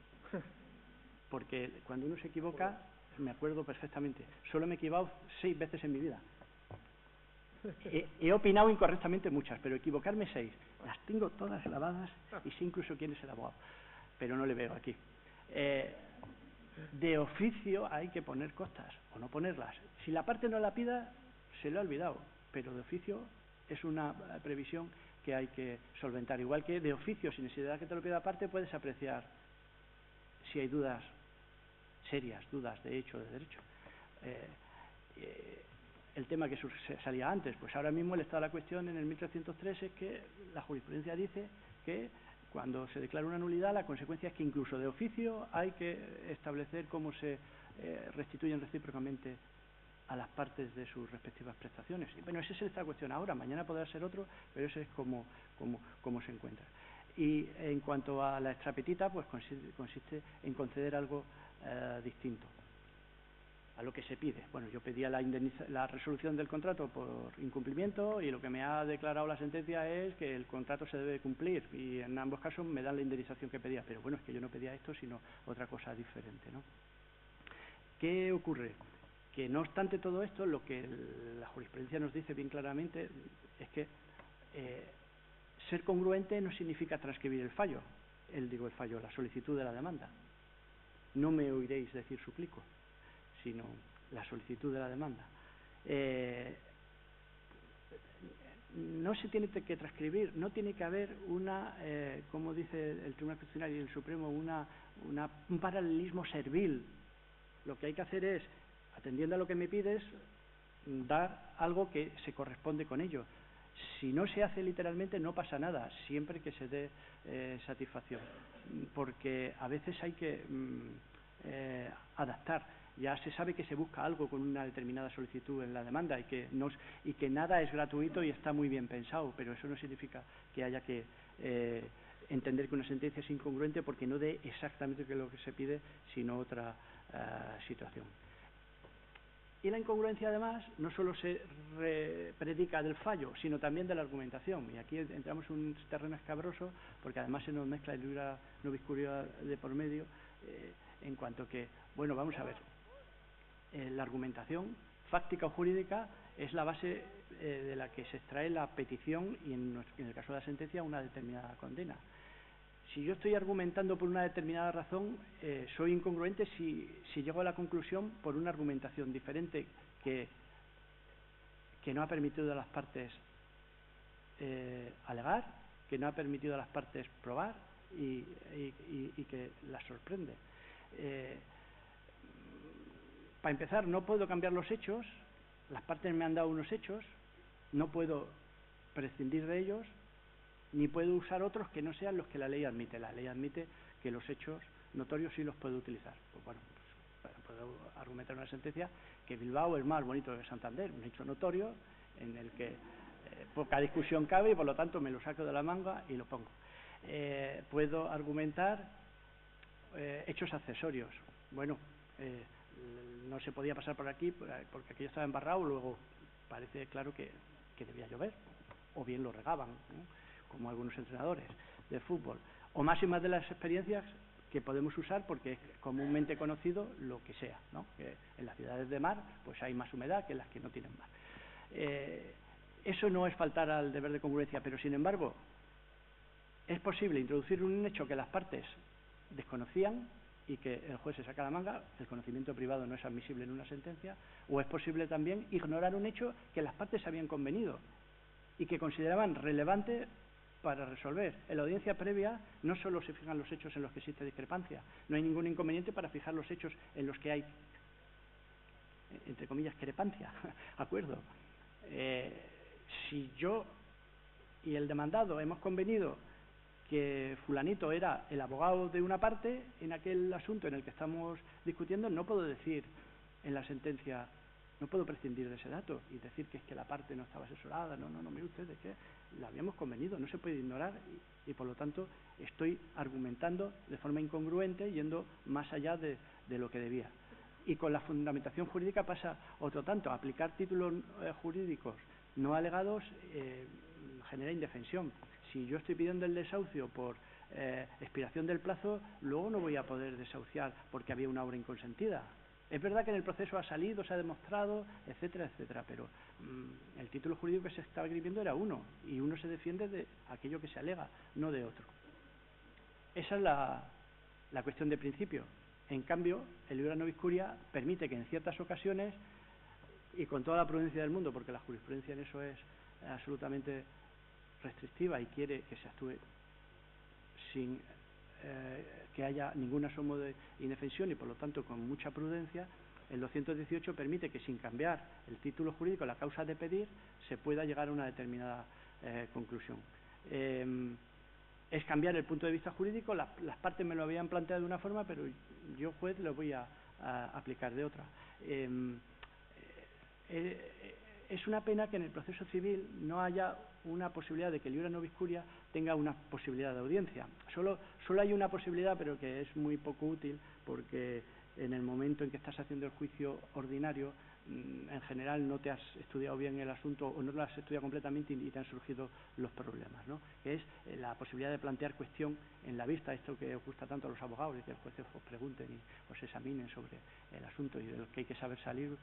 Porque cuando uno se equivoca, me acuerdo perfectamente. Solo me he equivocado 6 veces en mi vida. He opinado incorrectamente muchas, pero equivocarme 6. Las tengo todas grabadas y sé incluso quién es el abogado. Pero no le veo aquí. De oficio hay que poner costas o no ponerlas. Si la parte no la pida, se le ha olvidado. Pero de oficio es una previsión que hay que solventar. Igual que de oficio, sin necesidad que te lo pida aparte, puedes apreciar si hay dudas serias, dudas de hecho o de derecho. El tema que salía antes, pues ahora mismo el estado de la cuestión en el 1303 es que la jurisprudencia dice que cuando se declara una nulidad, la consecuencia es que incluso de oficio hay que establecer cómo se restituyen recíprocamente a las partes de sus respectivas prestaciones. Y bueno, esa es esta cuestión ahora, mañana podrá ser otro, pero ese es como se encuentra. Y en cuanto a la extrapetita, pues consiste en conceder algo distinto a lo que se pide. Bueno, yo pedía la resolución del contrato por incumplimiento y lo que me ha declarado la sentencia es que el contrato se debe cumplir y en ambos casos me dan la indemnización que pedía, pero bueno, es que yo no pedía esto sino otra cosa diferente, ¿no? ¿Qué ocurre? Que no obstante todo esto, lo que la jurisprudencia nos dice bien claramente es que ser congruente no significa transcribir el fallo, la solicitud de la demanda. No me oiréis decir suplico, sino la solicitud de la demanda. No se tiene que transcribir, no tiene que haber como dice el Tribunal Constitucional y el Supremo, un paralelismo servil. Lo que hay que hacer es, atendiendo a lo que me pides, dar algo que se corresponde con ello. Si no se hace literalmente no pasa nada, siempre que se dé satisfacción, porque a veces hay que adaptar. Ya se sabe que se busca algo con una determinada solicitud en la demanda y que nada es gratuito y está muy bien pensado, pero eso no significa que haya que entender que una sentencia es incongruente porque no dé exactamente lo que se pide, sino otra situación. Y la incongruencia, además, no solo se predica del fallo, sino también de la argumentación. Y aquí entramos en un terreno escabroso, porque además se nos mezcla el iura nobis curia de por medio, en cuanto que, bueno, vamos a ver, la argumentación fáctica o jurídica es la base de la que se extrae la petición y, en el caso de la sentencia, una determinada condena. Si yo estoy argumentando por una determinada razón, soy incongruente si llego a la conclusión por una argumentación diferente que no ha permitido a las partes alegar, que no ha permitido a las partes probar y que las sorprende. Para empezar, no puedo cambiar los hechos, las partes me han dado unos hechos, no puedo prescindir de ellos, ni puedo usar otros que no sean los que la ley admite. La ley admite que los hechos notorios sí los puedo utilizar. Pues bueno, puedo argumentar una sentencia que Bilbao es más bonito que Santander, un hecho notorio en el que poca discusión cabe y por lo tanto me lo saco de la manga y lo pongo. Puedo argumentar hechos accesorios. Bueno, no se podía pasar por aquí porque aquello estaba embarrado, luego parece claro que debía llover, o bien lo regaban, ¿no? Como algunos entrenadores de fútbol, o máximas de las experiencias que podemos usar porque es comúnmente conocido lo que sea, ¿no? Que en las ciudades de mar pues hay más humedad que en las que no tienen mar. Eso no es faltar al deber de congruencia, pero sin embargo es posible introducir un hecho que las partes desconocían y que el juez se saca la manga. El conocimiento privado no es admisible en una sentencia. O es posible también ignorar un hecho que las partes habían convenido y que consideraban relevante para resolver. En la audiencia previa no solo se fijan los hechos en los que existe discrepancia, no hay ningún inconveniente para fijar los hechos en los que hay, entre comillas, discrepancia, acuerdo. Si yo y el demandado hemos convenido que fulanito era el abogado de una parte en aquel asunto en el que estamos discutiendo, no puedo decir en la sentencia, no puedo prescindir de ese dato y decir que es que la parte no estaba asesorada. No, mire usted, es que lo habíamos convenido, no se puede ignorar y por lo tanto estoy argumentando de forma incongruente, yendo más allá de lo que debía. Y con la fundamentación jurídica pasa otro tanto. Aplicar títulos jurídicos no alegados genera indefensión. Si yo estoy pidiendo el desahucio por expiración del plazo, luego no voy a poder desahuciar porque había una obra inconsentida. Es verdad que en el proceso ha salido, se ha demostrado, etcétera, etcétera, pero el título jurídico que se estaba escribiendo era uno, y uno se defiende de aquello que se alega, no de otro. Esa es la cuestión de principio. En cambio, el iura nobis curia permite que en ciertas ocasiones, y con toda la prudencia del mundo, porque la jurisprudencia en eso es absolutamente restrictiva y quiere que se actúe sin que haya ningún asomo de indefensión y por lo tanto con mucha prudencia, el 218 permite que sin cambiar el título jurídico, la causa de pedir, se pueda llegar a una determinada conclusión. Es cambiar el punto de vista jurídico. Las partes me lo habían planteado de una forma, pero yo, juez, lo voy a aplicar de otra. Es una pena que en el proceso civil no haya una posibilidad de que el iura nobis curia tenga una posibilidad de audiencia. Solo hay una posibilidad, pero que es muy poco útil, porque en el momento en que estás haciendo el juicio ordinario, en general no te has estudiado bien el asunto o no lo has estudiado completamente y te han surgido los problemas, ¿no? Que es la posibilidad de plantear cuestión en la vista, esto que os gusta tanto a los abogados, y que los jueces os pregunten y os examinen sobre el asunto y del que hay que saber salir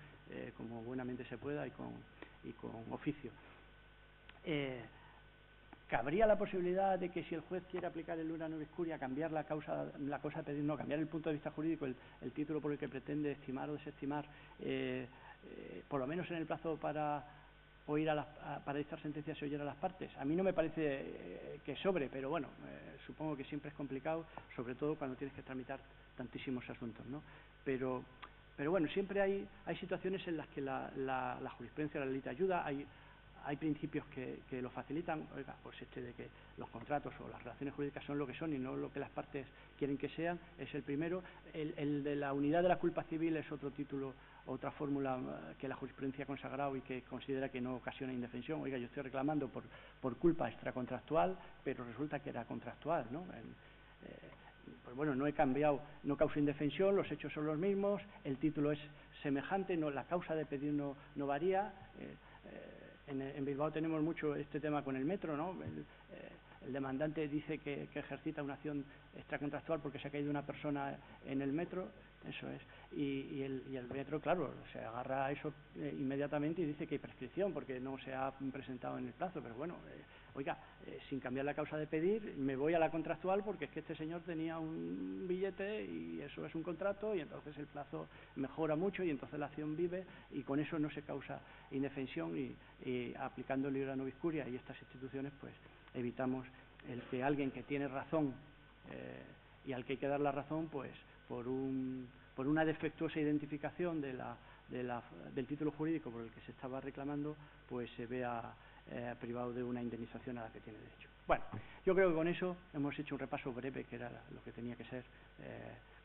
como buenamente se pueda y con oficio. ¿Cabría la posibilidad de que si el juez quiere aplicar el iura nobis curia, cambiar la causa de pedir, no, cambiar el punto de vista jurídico, el título por el que pretende estimar o desestimar, por lo menos en el plazo para dictar sentencia se oyeran las partes? A mí no me parece que sobre, pero bueno, supongo que siempre es complicado, sobre todo cuando tienes que tramitar tantísimos asuntos, ¿no? Pero bueno, siempre hay situaciones en las que la jurisprudencia, la ley te ayuda. hay principios que lo facilitan, oiga, pues de que los contratos o las relaciones jurídicas son lo que son y no lo que las partes quieren que sean, es el primero. El de la unidad de la culpa civil es otro título, otra fórmula que la jurisprudencia ha consagrado y que considera que no ocasiona indefensión. Oiga, yo estoy reclamando por culpa extracontractual, pero resulta que era contractual, ¿no? Pues bueno, no he cambiado, no causa indefensión, los hechos son los mismos, el título es semejante, no, la causa de pedir no varía. En Bilbao tenemos mucho este tema con el metro, ¿no? El demandante dice que ejercita una acción extracontractual porque se ha caído una persona en el metro, eso es, y el metro, claro, se agarra a eso inmediatamente y dice que hay prescripción porque no se ha presentado en el plazo, pero bueno, oiga, sin cambiar la causa de pedir, me voy a la contractual porque es que este señor tenía un billete y eso es un contrato y entonces el plazo mejora mucho y entonces la acción vive y con eso no se causa indefensión y aplicando el libera nobis curia y estas instituciones, pues evitamos el que alguien que tiene razón y al que hay que dar la razón, pues por una defectuosa identificación del título jurídico por el que se estaba reclamando, pues se vea privado de una indemnización a la que tiene derecho. Bueno, yo creo que con eso hemos hecho un repaso breve, que era lo que tenía que ser,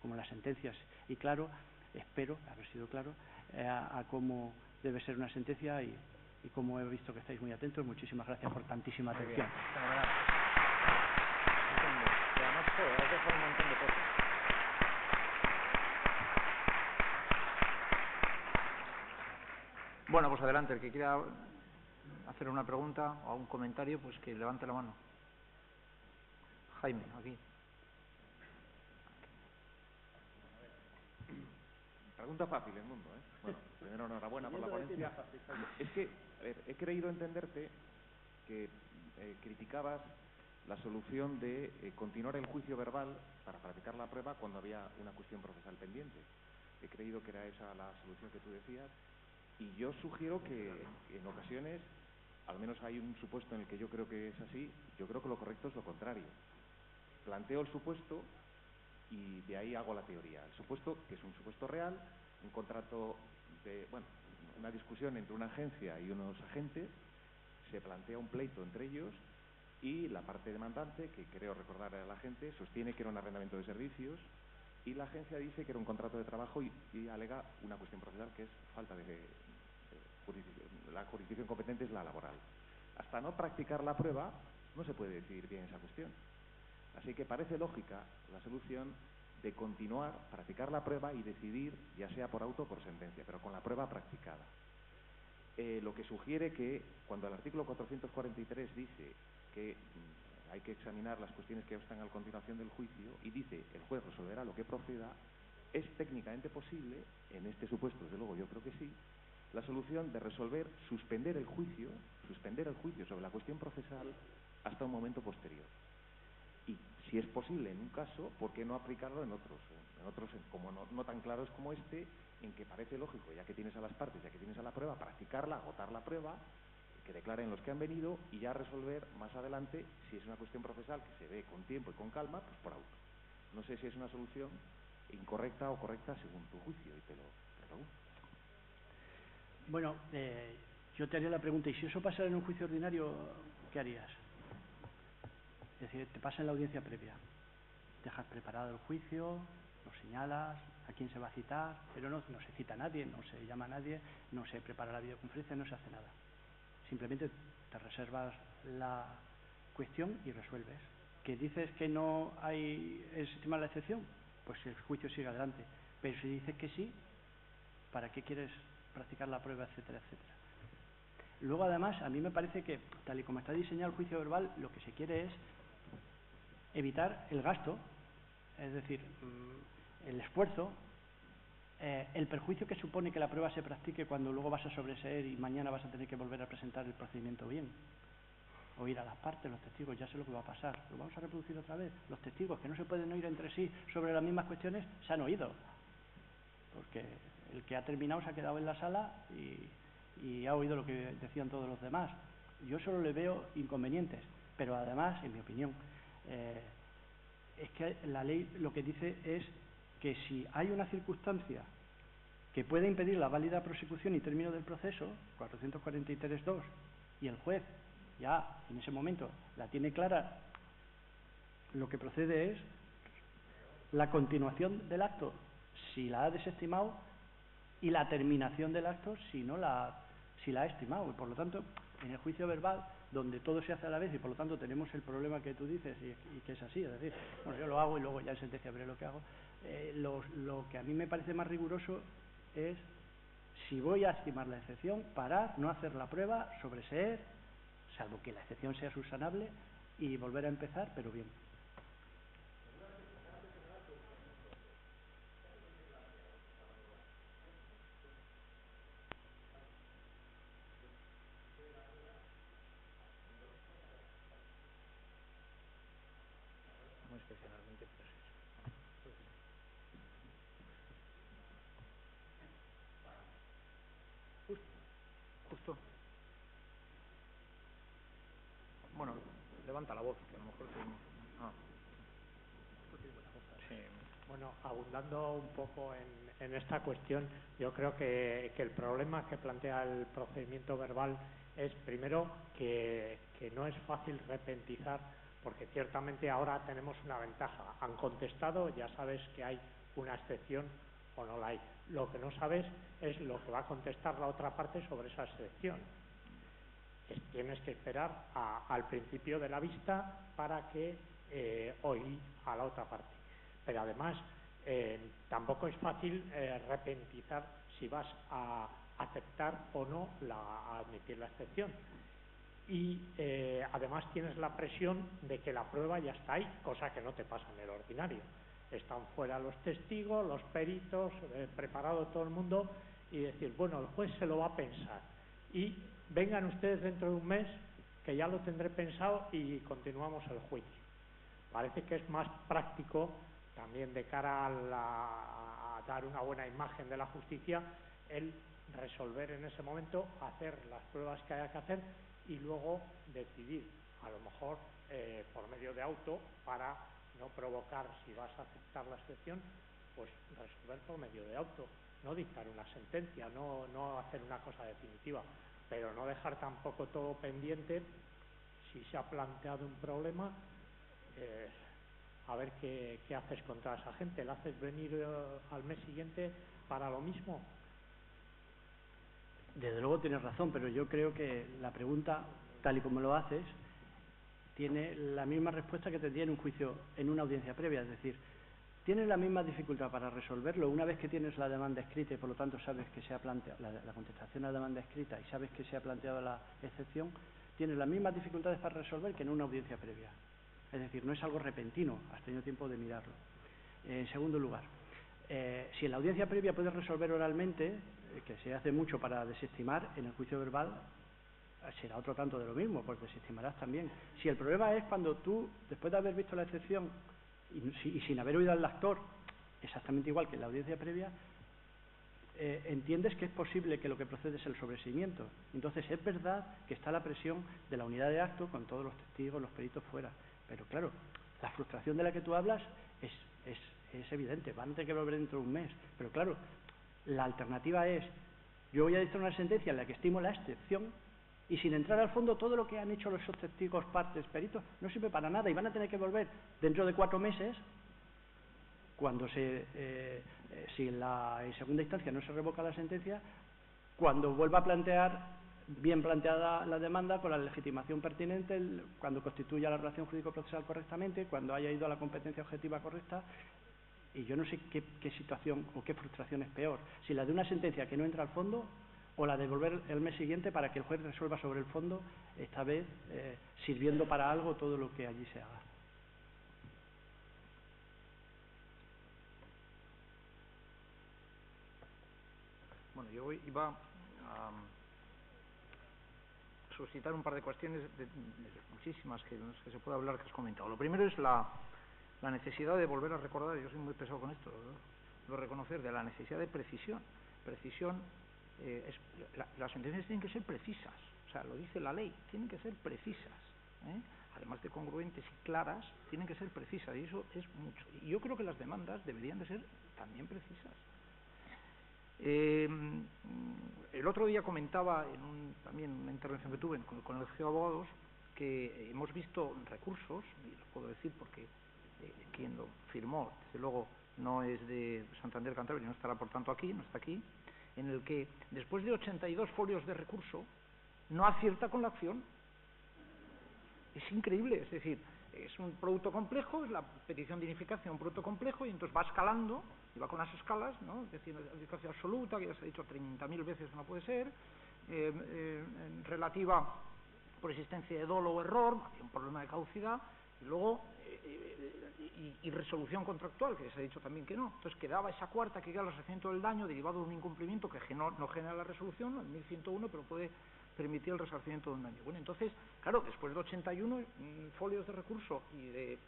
como las sentencias, y claro, espero haber sido claro a cómo debe ser una sentencia y como he visto que estáis muy atentos, muchísimas gracias por tantísima atención. Además, has dejado un montón de cosas. Bueno, pues adelante, el que quiera hacer una pregunta o un comentario, pues que levante la mano. Jaime, aquí. Pregunta fácil el mundo, ¿eh? Bueno, primero enhorabuena por la ponencia. Es que, a ver, he creído entenderte que criticabas la solución de continuar el juicio verbal para practicar la prueba cuando había una cuestión procesal pendiente. He creído que era esa la solución que tú decías y yo sugiero que en ocasiones, al menos hay un supuesto en el que yo creo que es así, yo creo que lo correcto es lo contrario. Planteo el supuesto y de ahí hago la teoría. El supuesto, que es un supuesto real, un contrato de, bueno, una discusión entre una agencia y unos agentes, se plantea un pleito entre ellos y la parte demandante, que creo recordar a la agente, sostiene que era un arrendamiento de servicios y la agencia dice que era un contrato de trabajo y alega una cuestión procesal que es falta de jurisdicción. La jurisdicción competente es la laboral. Hasta no practicar la prueba no se puede decidir bien esa cuestión. Así que parece lógica la solución de continuar, practicar la prueba y decidir, ya sea por auto o por sentencia, pero con la prueba practicada. Lo que sugiere que cuando el artículo 443 dice que hay que examinar las cuestiones que están a continuación del juicio y dice el juez resolverá lo que proceda, es técnicamente posible, en este supuesto desde luego yo creo que sí, la solución de resolver, suspender el juicio sobre la cuestión procesal hasta un momento posterior. Y si es posible en un caso, ¿por qué no aplicarlo en otros? En otros, como no tan claros como este, en que parece lógico, ya que tienes a las partes, ya que tienes a la prueba, practicarla, agotar la prueba, que declaren los que han venido y ya resolver más adelante, si es una cuestión procesal que se ve con tiempo y con calma, pues por auto. No sé si es una solución incorrecta o correcta según tu juicio, y te lo pregunto. Bueno, yo te haría la pregunta, ¿y si eso pasara en un juicio ordinario, qué harías? Es decir, te pasa en la audiencia previa, dejas preparado el juicio, lo señalas, a quién se va a citar, pero no se cita a nadie, no se llama a nadie, no se prepara la videoconferencia, no se hace nada. Simplemente te reservas la cuestión y resuelves. ¿Que dices que no hay es estimar la excepción? Pues el juicio sigue adelante. Pero si dices que sí, ¿para qué quieres practicar la prueba, etcétera, etcétera? Luego, además, a mí me parece que, tal y como está diseñado el juicio verbal, lo que se quiere es evitar el gasto, es decir, el esfuerzo, el perjuicio que supone que la prueba se practique cuando luego vas a sobreseer y mañana vas a tener que volver a presentar el procedimiento bien. Oír a las partes, los testigos, ya sé lo que va a pasar. ¿Lo vamos a reproducir otra vez? Los testigos, que no se pueden oír entre sí sobre las mismas cuestiones, se han oído. Porque el que ha terminado se ha quedado en la sala y ha oído lo que decían todos los demás. Yo solo le veo inconvenientes, pero además, en mi opinión, es que la ley lo que dice es que si hay una circunstancia que puede impedir la válida prosecución y término del proceso, 443.2, y el juez ya en ese momento la tiene clara, lo que procede es la continuación del acto si la ha desestimado y la terminación del acto si la ha estimado. Y por lo tanto, en el juicio verbal, donde todo se hace a la vez y por lo tanto tenemos el problema que tú dices y que es así, es decir, bueno, yo lo hago y luego ya en sentencia veré lo que hago, lo que a mí me parece más riguroso es, si voy a estimar la excepción, parar, no hacer la prueba, sobreseer, salvo que la excepción sea subsanable, y volver a empezar, pero bien. Muy excepcionalmente, pero sí. Justo. Bueno, levanta la voz, que a lo mejor tenemos... Sí. Bueno, abundando un poco en esta cuestión, yo creo que el problema que plantea el procedimiento verbal es, primero, que no es fácil repentizar, porque ciertamente ahora tenemos una ventaja. Han contestado, ya sabes que hay una excepción o no la hay. Lo que no sabes es lo que va a contestar la otra parte sobre esa excepción. Tienes que esperar al principio de la vista para que oír a la otra parte. Pero además tampoco es fácil repentizar si vas a aceptar o no a admitir la excepción. Y además tienes la presión de que la prueba ya está ahí, cosa que no te pasa en el ordinario. Están fuera los testigos, los peritos, preparado todo el mundo, y decir, bueno, el juez se lo va a pensar. Y vengan ustedes dentro de un mes, que ya lo tendré pensado, y continuamos el juicio. Parece que es más práctico, también de cara a dar una buena imagen de la justicia, el resolver en ese momento, hacer las pruebas que haya que hacer y luego decidir, a lo mejor por medio de auto, para no provocar, si vas a aceptar la excepción, pues resolver por medio de auto, no dictar una sentencia, no hacer una cosa definitiva, pero no dejar tampoco todo pendiente. Si se ha planteado un problema, a ver qué haces contra esa gente. ¿La haces venir al mes siguiente para lo mismo? Desde luego tienes razón, pero yo creo que la pregunta, tal y como lo haces, tiene la misma respuesta que tendría en un juicio, en una audiencia previa. Es decir, tienes la misma dificultad para resolverlo una vez que tienes la demanda escrita y por lo tanto sabes que se ha planteado la contestación a la demanda escrita y sabes que se ha planteado la excepción, tienes las mismas dificultades para resolver que en una audiencia previa. Es decir, no es algo repentino, has tenido tiempo de mirarlo. En segundo lugar, si en la audiencia previa puedes resolver oralmente, que se hace mucho para desestimar, en el juicio verbal será otro tanto de lo mismo, pues desestimarás también. Si el problema es cuando tú, después de haber visto la excepción y sin haber oído al actor, exactamente igual que en la audiencia previa, entiendes que es posible que lo que procede es el sobreseimiento. Entonces es verdad que está la presión de la unidad de acto con todos los testigos, los peritos fuera. Pero claro, la frustración de la que tú hablas es evidente, van a tener que volver dentro de un mes. Pero claro, la alternativa es, yo voy a dictar una sentencia en la que estimo la excepción y sin entrar al fondo todo lo que han hecho los testigos, partes, peritos, no sirve para nada y van a tener que volver dentro de 4 meses, cuando si en segunda instancia no se revoca la sentencia, cuando vuelva a plantear, bien planteada la demanda, con la legitimación pertinente, cuando constituya la relación jurídico-procesal correctamente, cuando haya ido a la competencia objetiva correcta. Y yo no sé qué situación o qué frustración es peor, si la de una sentencia que no entra al fondo o la de volver el mes siguiente para que el juez resuelva sobre el fondo, esta vez sirviendo para algo todo lo que allí se haga. Bueno, yo iba a suscitar un par de cuestiones, de muchísimas que se puede hablar, que has comentado. Lo primero es la necesidad de volver a recordar, yo soy muy pesado con esto, lo reconocer, de la necesidad de precisión. Las sentencias tienen que ser precisas, o sea, lo dice la ley, tienen que ser precisas, además de congruentes y claras, tienen que ser precisas, y eso es mucho. Y yo creo que las demandas deberían de ser también precisas. El otro día comentaba también una intervención que tuve con el Colegio de Abogados que hemos visto recursos, y lo puedo decir porque quien lo firmó, desde luego, no es de Santander Cantabria, no estará por tanto aquí, no está aquí, en el que después de 82 folios de recurso no acierta con la acción. Es increíble, es decir, es un producto complejo, es la petición de unificación, un producto complejo, y entonces va escalando, y va con las escalas, ¿no? Es decir, unificación absoluta, que ya se ha dicho 30.000 veces no puede ser, relativa por existencia de dolo o error, un problema de caducidad, y luego y resolución contractual, que se ha dicho también que no. Entonces quedaba esa cuarta, que era el resarcimiento del daño derivado de un incumplimiento que no genera la resolución, el 1101, pero puede permitir el resarcimiento de un daño. Bueno, entonces, claro, después de 81 folios de recurso y de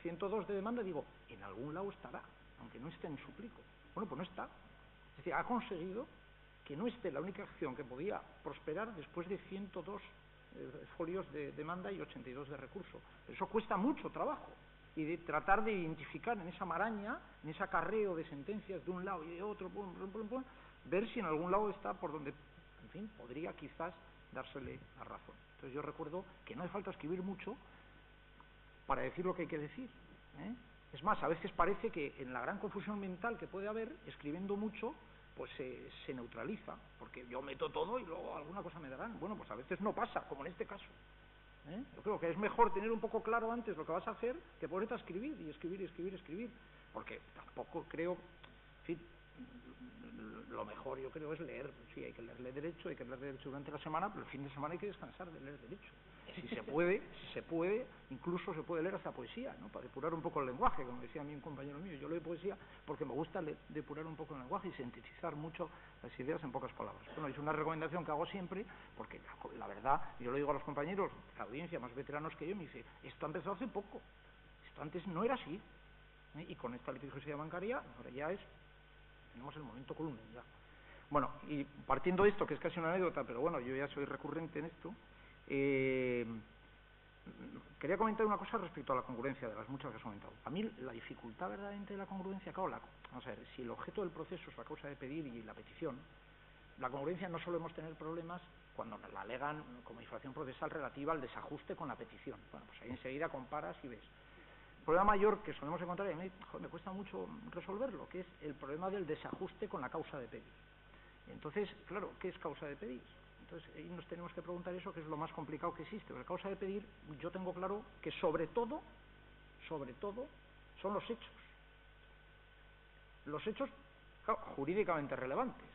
102 de demanda, digo, en algún lado estará, aunque no esté en su plico. Bueno, pues no está. Es decir, ha conseguido que no esté la única acción que podía prosperar después de 102 folios de demanda y 82 de recurso. Eso cuesta mucho trabajo. Y de tratar de identificar en esa maraña, en ese acarreo de sentencias de un lado y de otro, ver si en algún lado está por donde, en fin, podría quizás dársele la razón. Entonces yo recuerdo que no hace falta escribir mucho para decir lo que hay que decir, ¿eh? Es más, a veces parece que en la gran confusión mental que puede haber, escribiendo mucho, pues se neutraliza, porque yo meto todo y luego alguna cosa me darán. Bueno, pues a veces no pasa, como en este caso. Yo creo que es mejor tener un poco claro antes lo que vas a hacer que ponerte a escribir y escribir, porque tampoco creo, en fin, lo mejor yo creo es leer. Sí, hay que leer derecho, durante la semana, pero el fin de semana hay que descansar de leer derecho. Si se puede, incluso se puede leer hasta poesía, ¿no? Para depurar un poco el lenguaje, como decía a mí un compañero mío. Yo leo poesía porque me gusta depurar un poco el lenguaje y sintetizar mucho las ideas en pocas palabras. Bueno, es una recomendación que hago siempre, porque la verdad, yo lo digo a los compañeros, la audiencia más veteranos que yo, me dice, esto ha empezado hace poco, esto antes no era así, ¿eh? Y con esta litigiosidad bancaria, ahora ya tenemos el momento culmen ya. Bueno, y partiendo de esto, que es casi una anécdota, pero bueno, yo ya soy recurrente en esto, quería comentar una cosa respecto a la congruencia, de las muchas que has comentado. A mí la dificultad verdaderamente de la congruencia, claro, vamos a ver, si el objeto del proceso es la causa de pedir y la petición, la congruencia no solemos tener problemas cuando la alegan como infracción procesal relativa al desajuste con la petición. Bueno, pues ahí enseguida comparas y ves. El problema mayor que solemos encontrar, y a mí me cuesta mucho resolverlo, que es el problema del desajuste con la causa de pedir. Entonces, claro, ¿qué es causa de pedir? Entonces, ahí nos tenemos que preguntar eso, que es lo más complicado que existe. La causa de pedir, yo tengo claro que sobre todo, son los hechos. Los hechos, claro, jurídicamente relevantes,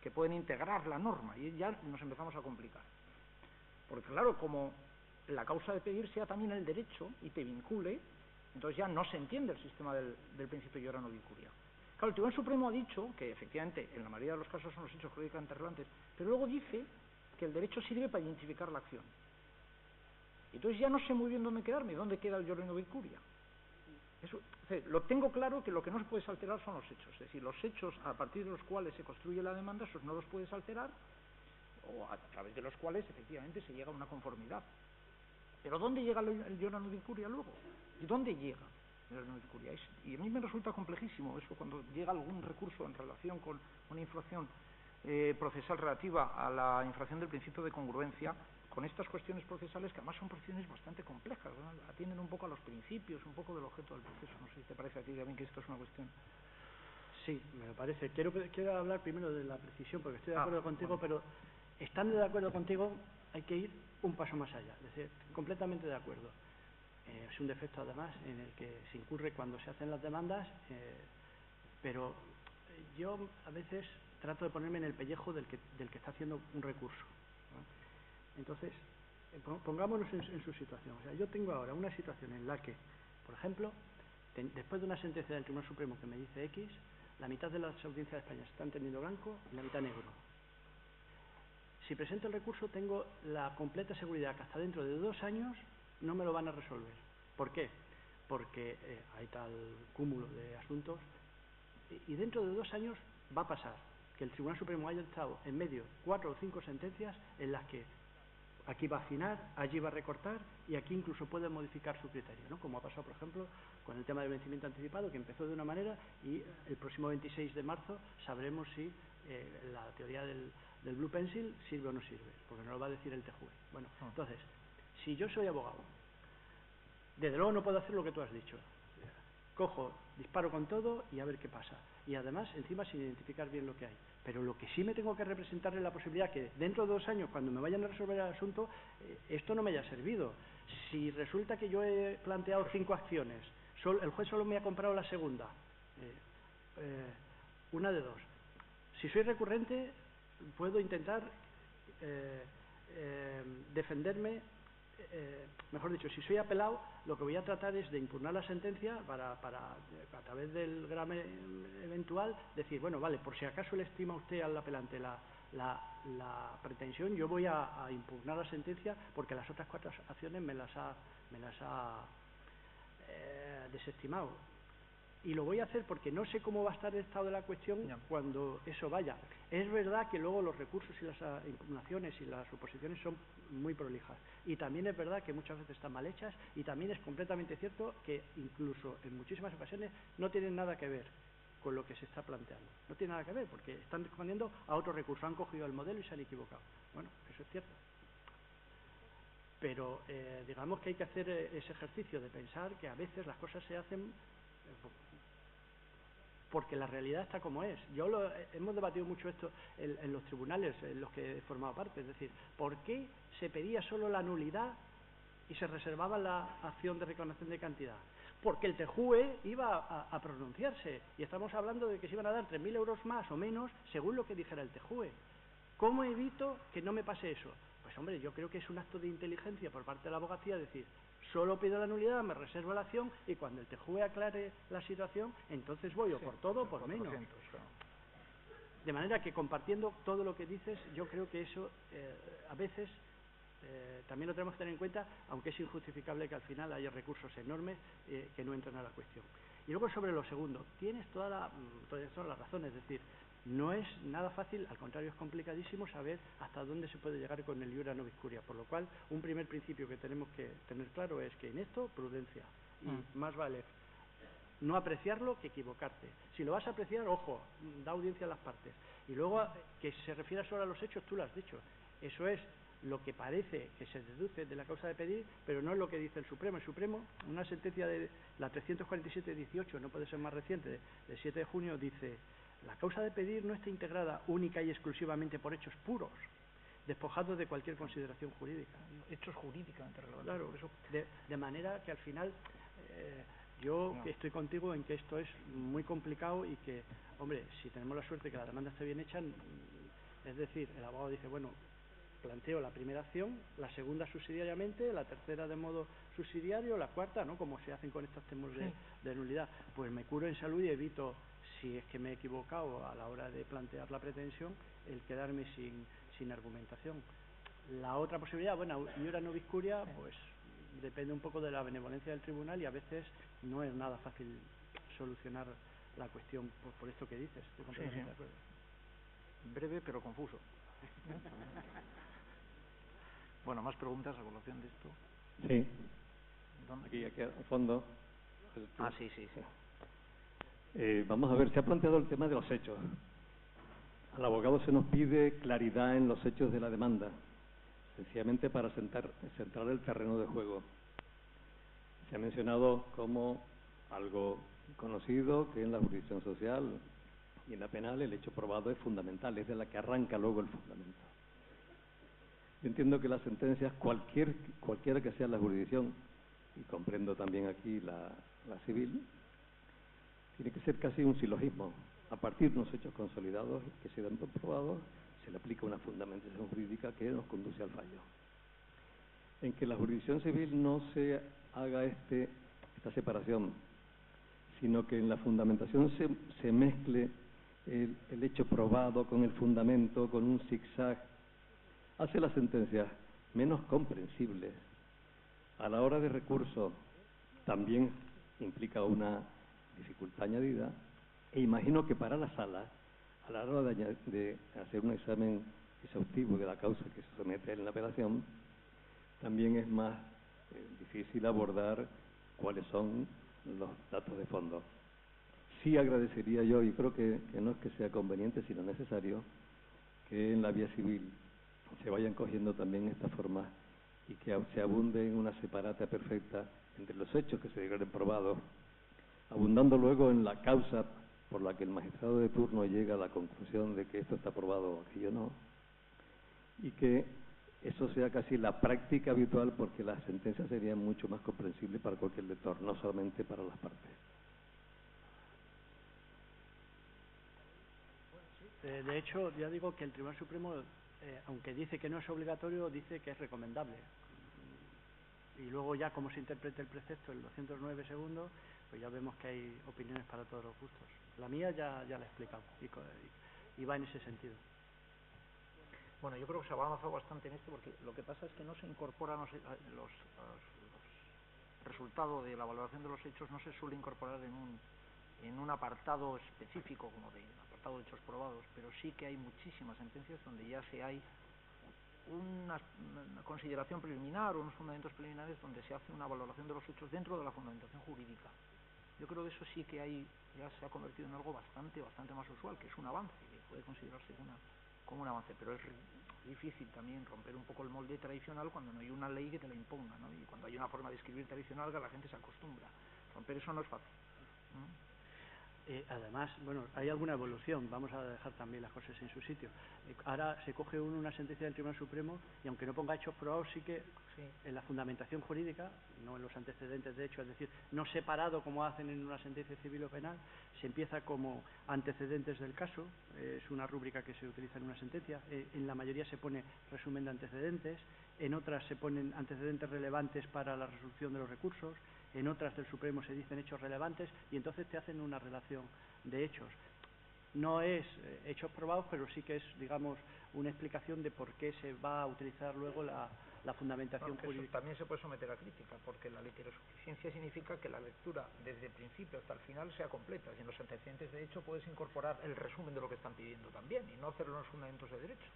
que pueden integrar la norma, y ya nos empezamos a complicar. Porque, claro, como la causa de pedir sea también el derecho y te vincule, entonces ya no se entiende el sistema del principio de iora no vinculia. Claro, el Tribunal Supremo ha dicho que efectivamente en la mayoría de los casos son los hechos jurídicamente relevantes, pero luego dice que el derecho sirve para identificar la acción. Entonces ya no sé muy bien dónde quedarme, dónde queda el iora no vinculia. Eso, lo tengo claro que lo que no se puede alterar son los hechos, es decir, los hechos a partir de los cuales se construye la demanda, esos no los puedes alterar, o a través de los cuales efectivamente se llega a una conformidad. Pero ¿dónde llega el iora no vinculia luego? ¿Y dónde llega el iora no vinculia? Y a mí me resulta complejísimo eso, cuando llega algún recurso en relación con una infracción procesal relativa a la infracción del principio de congruencia, con estas cuestiones procesales que además son cuestiones bastante complejas, ¿no? Atienden un poco a los principios, un poco del objeto del proceso. No sé si te parece a ti también que esto es una cuestión. Sí, me lo parece. Quiero hablar primero de la precisión, porque estoy de acuerdo contigo, bueno. Pero estando de acuerdo contigo hay que ir un paso más allá, es decir, completamente de acuerdo. Es un defecto además en el que se incurre cuando se hacen las demandas, pero yo a veces trato de ponerme en el pellejo del que está haciendo un recurso, ¿no? Entonces, pongámonos en su situación. O sea, yo tengo ahora una situación en la que, por ejemplo, después de una sentencia del Tribunal Supremo que me dice X, la mitad de las audiencias de España se están teniendo blanco y la mitad negro. Si presento el recurso, tengo la completa seguridad que hasta dentro de 2 años no me lo van a resolver. ¿Por qué? Porque hay tal cúmulo de asuntos y dentro de 2 años va a pasar que el Tribunal Supremo haya estado en medio 4 o 5 sentencias en las que aquí va a afinar, allí va a recortar y aquí incluso puede modificar su criterio, ¿no? Como ha pasado, por ejemplo, con el tema del vencimiento anticipado, que empezó de una manera y el próximo 26 de marzo sabremos si la teoría del Blue Pencil sirve o no sirve, porque no lo va a decir el TJUE. Bueno, entonces, si yo soy abogado, desde luego no puedo hacer lo que tú has dicho. Cojo, disparo con todo y a ver qué pasa. Y además, encima, sin identificar bien lo que hay. Pero lo que sí me tengo que representar es la posibilidad que dentro de 2 años, cuando me vayan a resolver el asunto, esto no me haya servido. Si resulta que yo he planteado 5 acciones, el juez solo me ha comprado la segunda, una de 2. Si soy recurrente, puedo intentar defenderme. Mejor dicho, si soy apelado, lo que voy a tratar es de impugnar la sentencia para a través del gravamen eventual, decir, bueno, vale, por si acaso le estima usted al apelante la pretensión, yo voy a impugnar la sentencia porque las otras 4 acciones me las ha desestimado. Y lo voy a hacer porque no sé cómo va a estar el estado de la cuestión cuando eso vaya. Es verdad que luego los recursos y las impugnaciones y las oposiciones son muy prolijas. Y también es verdad que muchas veces están mal hechas, y también es completamente cierto que incluso en muchísimas ocasiones no tienen nada que ver con lo que se está planteando. No tiene nada que ver porque están respondiendo a otro recurso. Han cogido el modelo y se han equivocado. Bueno, eso es cierto. Pero digamos que hay que hacer ese ejercicio de pensar que a veces las cosas se hacen porque la realidad está como es. Hemos debatido mucho esto en los tribunales en los que he formado parte, es decir, ¿por qué se pedía solo la nulidad y se reservaba la acción de reclamación de cantidad? Porque el TJUE iba a pronunciarse, y estamos hablando de que se iban a dar 3.000 euros más o menos según lo que dijera el TJUE. ¿Cómo evito que no me pase eso? Pues hombre, yo creo que es un acto de inteligencia por parte de la abogacía decir, solo pido la nulidad, me reservo la acción, y cuando el TJUE aclare la situación, entonces voy o por todo o por menos. Claro. De manera que, compartiendo todo lo que dices, yo creo que eso a veces también lo tenemos que tener en cuenta, aunque es injustificable que al final haya recursos enormes que no entran a la cuestión. Y luego, sobre lo segundo, tienes toda la razón, es decir, no es nada fácil, al contrario, es complicadísimo saber hasta dónde se puede llegar con el iura nobis curia, por lo cual un primer principio que tenemos que tener claro es que en esto, prudencia, y más vale no apreciarlo que equivocarte. Si lo vas a apreciar, ojo, da audiencia a las partes. Y luego, que se refiera solo a los hechos, tú lo has dicho, eso es lo que parece que se deduce de la causa de pedir, pero no es lo que dice el Supremo. El Supremo, una sentencia de la 347-18, no puede ser más reciente, del 7 de junio, dice: la causa de pedir no está integrada única y exclusivamente por hechos puros, despojados de cualquier consideración jurídica. Hechos jurídicamente relevantes. Claro, eso, de manera que al final yo estoy contigo en que esto es muy complicado y que, hombre, si tenemos la suerte que la demanda esté bien hecha, es decir, el abogado dice, bueno, planteo la primera acción, la segunda subsidiariamente, la tercera de modo subsidiario, la cuarta, ¿no?, como se hacen con estos temas de nulidad, pues me curo en salud y evito, si es que me he equivocado a la hora de plantear la pretensión, el quedarme sin argumentación. La otra posibilidad, bueno, iura nobis curia, pues depende un poco de la benevolencia del tribunal, y a veces no es nada fácil solucionar la cuestión por esto que dices. Estoy completamente de acuerdo. Breve pero confuso. Bueno, ¿más preguntas a colación de esto? Sí. ¿Dónde? Aquí al fondo. Sí. Vamos a ver, se ha planteado el tema de los hechos. Al abogado se nos pide claridad en los hechos de la demanda, sencillamente para centrar el terreno de juego. Se ha mencionado como algo conocido que en la jurisdicción social y en la penal el hecho probado es fundamental, es de la que arranca luego el fundamento. Yo entiendo que las sentencias, cualquiera que sea la jurisdicción, y comprendo también aquí la civil, tiene que ser casi un silogismo. A partir de unos hechos consolidados que se dan por probados, se le aplica una fundamentación jurídica que nos conduce al fallo. En que la jurisdicción civil no se haga esta separación, sino que en la fundamentación se mezcle el hecho probado con el fundamento, con un zigzag, hace las sentencias menos comprensibles. A la hora de recurso también implica una dificultad añadida, e imagino que para la sala, a la hora de hacer un examen exhaustivo de la causa que se somete en la apelación, también es más difícil abordar cuáles son los datos de fondo. Sí agradecería yo, y creo que no es que sea conveniente, sino necesario, que en la vía civil se vayan cogiendo también estas formas y que se abunde en una separata perfecta entre los hechos que se declaren probados, abundando luego en la causa por la que el magistrado de turno llega a la conclusión de que esto está probado o aquello no, y que eso sea casi la práctica habitual, porque las sentencias serían mucho más comprensibles para cualquier lector, no solamente para las partes. De hecho, ya digo que el Tribunal Supremo, aunque dice que no es obligatorio, dice que es recomendable. Y luego ya como se interprete el precepto, el 209 segundo, pues ya vemos que hay opiniones para todos los gustos. La mía ya la he explicado y va en ese sentido. Bueno, yo creo que se ha avanzado bastante en esto, porque lo que pasa es que no se incorporan los resultados de la valoración de los hechos, no se suele incorporar en un apartado específico, como de apartado de hechos probados, pero sí que hay muchísimas sentencias donde ya hay una consideración preliminar o unos fundamentos preliminares donde se hace una valoración de los hechos dentro de la fundamentación jurídica. Yo creo que eso sí que ya se ha convertido en algo bastante más usual, que es un avance, que puede considerarse como un avance, pero es difícil también romper un poco el molde tradicional cuando no hay una ley que te la imponga, ¿no? Y cuando hay una forma de escribir tradicional que la gente se acostumbra. Romper eso no es fácil. Además, bueno, hay alguna evolución, vamos a dejar también las cosas en su sitio. Ahora se coge una sentencia del Tribunal Supremo y aunque no ponga hechos probados, sí que en la fundamentación jurídica, no en los antecedentes de hecho, es decir, no separado como hacen en una sentencia civil o penal, se empieza como antecedentes del caso, es una rúbrica que se utiliza en una sentencia, en la mayoría se pone resumen de antecedentes, en otras se ponen antecedentes relevantes para la resolución de los recursos, en otras del Supremo se dicen hechos relevantes y entonces te hacen una relación de hechos. No es hechos probados, pero sí que es, digamos, una explicación de por qué se va a utilizar luego la fundamentación jurídica. Eso también se puede someter a crítica, porque la literasuficiencia significa que la lectura desde el principio hasta el final sea completa. Si en los antecedentes de hecho puedes incorporar el resumen de lo que están pidiendo también y no hacerlo en los fundamentos de derecho.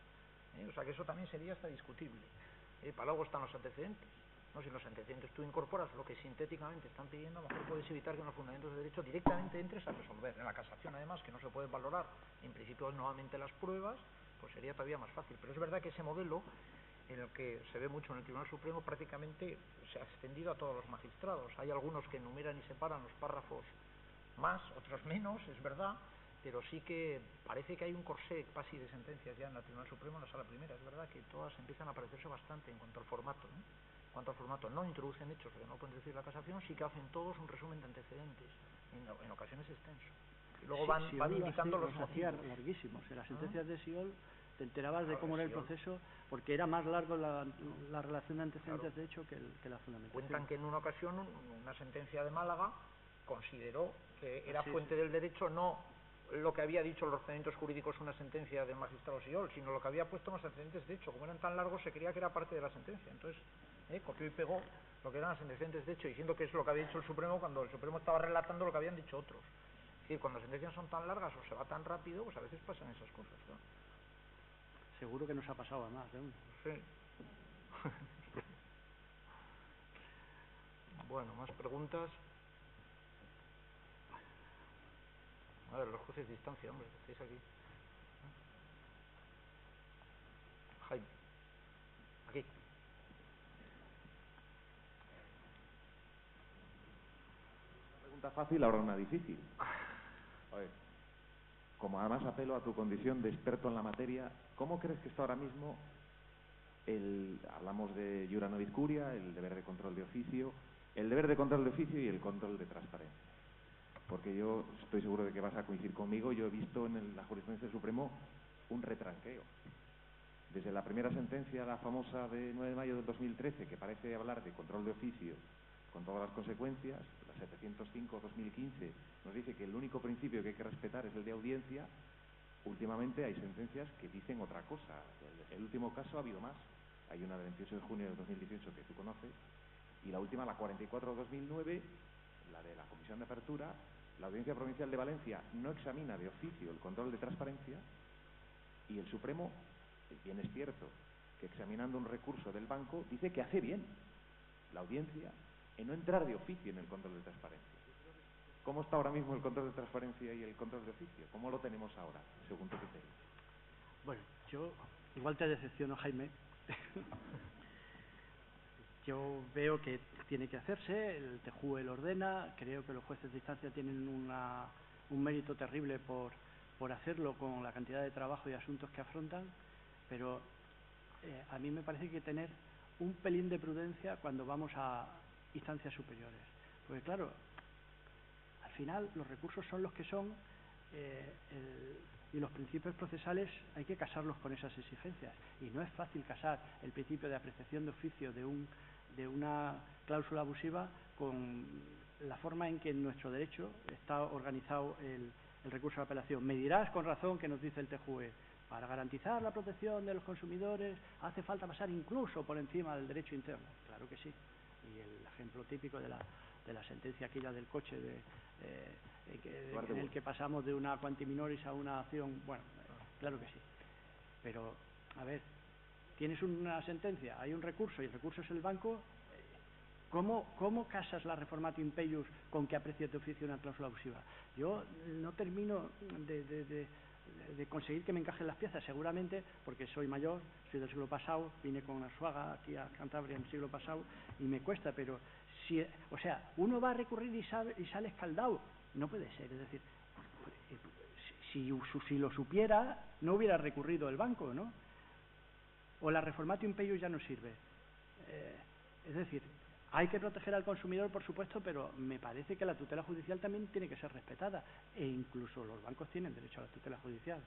O sea que eso también sería hasta discutible. Para algo están los antecedentes. No, si en los antecedentes tú incorporas lo que sintéticamente están pidiendo, a lo mejor puedes evitar que en los fundamentos de derecho directamente entres a resolver. En la casación, además, que no se puede valorar en principio nuevamente las pruebas, pues sería todavía más fácil. Pero es verdad que ese modelo, en el que se ve mucho en el Tribunal Supremo, prácticamente se ha extendido a todos los magistrados. Hay algunos que enumeran y separan los párrafos más, otros menos, es verdad, pero sí que parece que hay un corsé casi de sentencias ya en el Tribunal Supremo, en la Sala Primera. Es verdad que todas empiezan a parecerse bastante en cuanto al formato, ¿no? En cuanto al formato, no introducen hechos que no pueden decir la casación, sí que hacen todos un resumen de antecedentes, en ocasiones extenso. Y luego van indicando los motivos. Larguísimos. En las sentencias de Siohl te enterabas de cómo era el proceso, porque era más largo la relación de antecedentes de hecho que la fundamentación. Cuentan que en una ocasión una sentencia de Málaga consideró que era fuente del derecho no lo que había dicho los procedimientos jurídicos una sentencia del magistrado Siohl, sino lo que había puesto en los antecedentes de hecho. Como eran tan largos, se creía que era parte de la sentencia. Entonces, copió y pegó lo que eran los antecedentes de hecho, diciendo que es lo que había dicho el Supremo cuando el Supremo estaba relatando lo que habían dicho otros. Es decir, cuando las sentencias son tan largas o se va tan rápido, pues a veces pasan esas cosas, ¿no? Seguro que nos ha pasado a más, ¿eh? Sí. Bueno, más preguntas. A ver, los jueces de distancia, hombre, que estáis aquí. Jaime. Aquí. Una pregunta fácil, ahora una difícil. A ver, como además apelo a tu condición de experto en la materia, ¿cómo crees que está ahora mismo hablamos de iura nobis curia, el deber de control de oficio, el deber de control de oficio y el control de transparencia? Porque yo estoy seguro de que vas a coincidir conmigo, yo he visto en la jurisprudencia del Supremo un retranqueo. Desde la primera sentencia, la famosa de 9 de mayo del 2013, que parece hablar de control de oficio con todas las consecuencias, la 705-2015 nos dice que el único principio que hay que respetar es el de audiencia. Últimamente hay sentencias que dicen otra cosa. El último caso ha habido más. Hay una del 28 de junio de 2018 que tú conoces, y la última, la 44-2009, la de la Comisión de Apertura. La Audiencia Provincial de Valencia no examina de oficio el control de transparencia, y el Supremo, bien es cierto, que examinando un recurso del banco, dice que hace bien la audiencia en no entrar de oficio en el control de transparencia. ¿Cómo está ahora mismo el control de transparencia y el control de oficio? ¿Cómo lo tenemos ahora, según tu criterio? Bueno, yo igual te decepciono, Jaime. Yo veo que tiene que hacerse, el TJUE lo ordena, creo que los jueces de instancia tienen un mérito terrible por hacerlo con la cantidad de trabajo y asuntos que afrontan, pero a mí me parece que hay que tener un pelín de prudencia cuando vamos a instancias superiores. Porque claro, al final los recursos son los que son y los principios procesales hay que casarlos con esas exigencias. Y no es fácil casar el principio de apreciación de oficio de una cláusula abusiva con la forma en que en nuestro derecho está organizado el recurso de apelación. Me dirás con razón que nos dice el TJUE, para garantizar la protección de los consumidores hace falta pasar incluso por encima del derecho interno. Claro que sí. Y el ejemplo típico de la sentencia aquella del coche en el que pasamos de una quanti minoris a una acción, bueno, claro que sí. Pero, a ver, tienes una sentencia, hay un recurso y el recurso es el banco. ¿Cómo casas la reformatio impeius con que aprecie de oficio una cláusula abusiva? Yo no termino de conseguir que me encajen las piezas, seguramente porque soy mayor, soy del siglo pasado, vine con Arzuaga aquí a Cantabria en el siglo pasado y me cuesta, pero o sea, uno va a recurrir y sale escaldado. No puede ser, es decir, si lo supiera, no hubiera recurrido el banco, ¿no? O la reformatio impeius ya no sirve. Es decir, hay que proteger al consumidor, por supuesto, pero me parece que la tutela judicial también tiene que ser respetada. E incluso los bancos tienen derecho a la tutela judicial.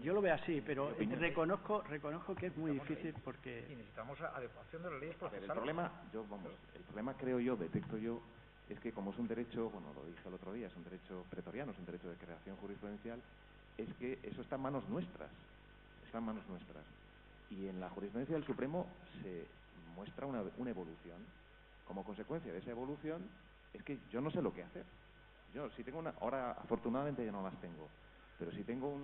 Yo lo veo así, pero reconozco que es muy difícil porque... Y necesitamos adecuación de las leyes procesales. El problema creo yo, detecto yo, es que como es un derecho, bueno, lo dije el otro día, es un derecho pretoriano, es un derecho de creación jurisprudencial, es que eso está en manos nuestras. Está en manos nuestras. Y en la jurisprudencia del Supremo se muestra una evolución. Como consecuencia de esa evolución, es que yo no sé lo que hacer. Yo, si tengo ahora afortunadamente ya no las tengo, pero si tengo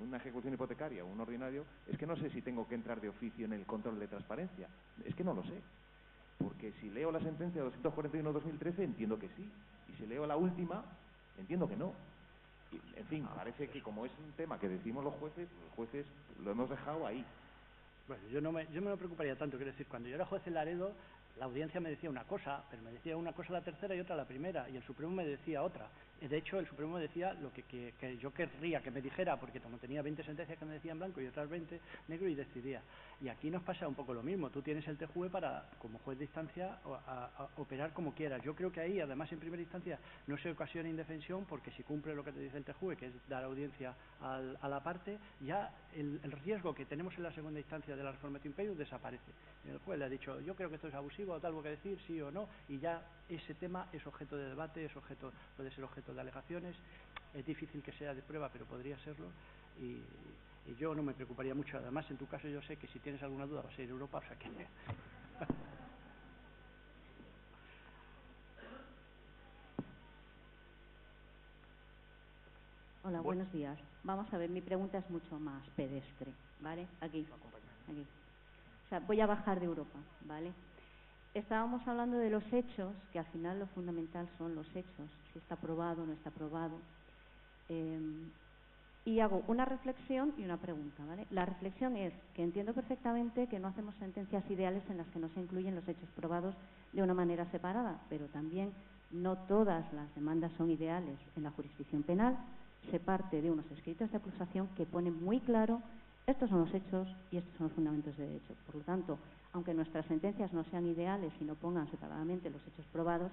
una ejecución hipotecaria o un ordinario, es que no sé si tengo que entrar de oficio en el control de transparencia. Es que no lo sé. Porque si leo la sentencia 241/2013, entiendo que sí. Y si leo la última, entiendo que no. Y, en fin, parece que como es un tema que decimos los jueces lo hemos dejado ahí. Bueno, yo no me preocuparía tanto. Quiero decir, cuando yo era juez en Laredo, la audiencia me decía una cosa, pero me decía una cosa la tercera y otra la primera, y el Supremo me decía otra. De hecho, el Supremo me decía lo que yo querría que me dijera, porque como tenía 20 sentencias que me decían blanco y otras 20 negro, y decidía. Y aquí nos pasa un poco lo mismo. Tú tienes el TJUE para, como juez de instancia, a operar como quieras. Yo creo que ahí, además, en primera instancia, no se ocasiona indefensión, porque si cumple lo que te dice el TJUE, que es dar audiencia a la parte, ya el riesgo que tenemos en la segunda instancia de la reformatio impeius desaparece. El juez le ha dicho, yo creo que esto es abusivo, o algo que decir, sí o no, y ya ese tema es objeto de debate, puede ser objeto de alegaciones. Es difícil que sea de prueba, pero podría serlo, y yo no me preocuparía mucho. Además, en tu caso yo sé que si tienes alguna duda vas a ir a Europa, o sea que... Hola, buenos días. Vamos a ver, mi pregunta es mucho más pedestre, ¿vale? Aquí. O sea, voy a bajar de Europa, ¿vale? Estábamos hablando de los hechos, que al final lo fundamental son los hechos, si está aprobado o no está aprobado. Y hago una reflexión y una pregunta, ¿vale? La reflexión es que entiendo perfectamente que no hacemos sentencias ideales en las que no se incluyen los hechos probados de una manera separada, pero también no todas las demandas son ideales. En la jurisdicción penal se parte de unos escritos de acusación que ponen muy claro estos son los hechos y estos son los fundamentos de derecho. Por lo tanto, aunque nuestras sentencias no sean ideales y no pongan separadamente los hechos probados,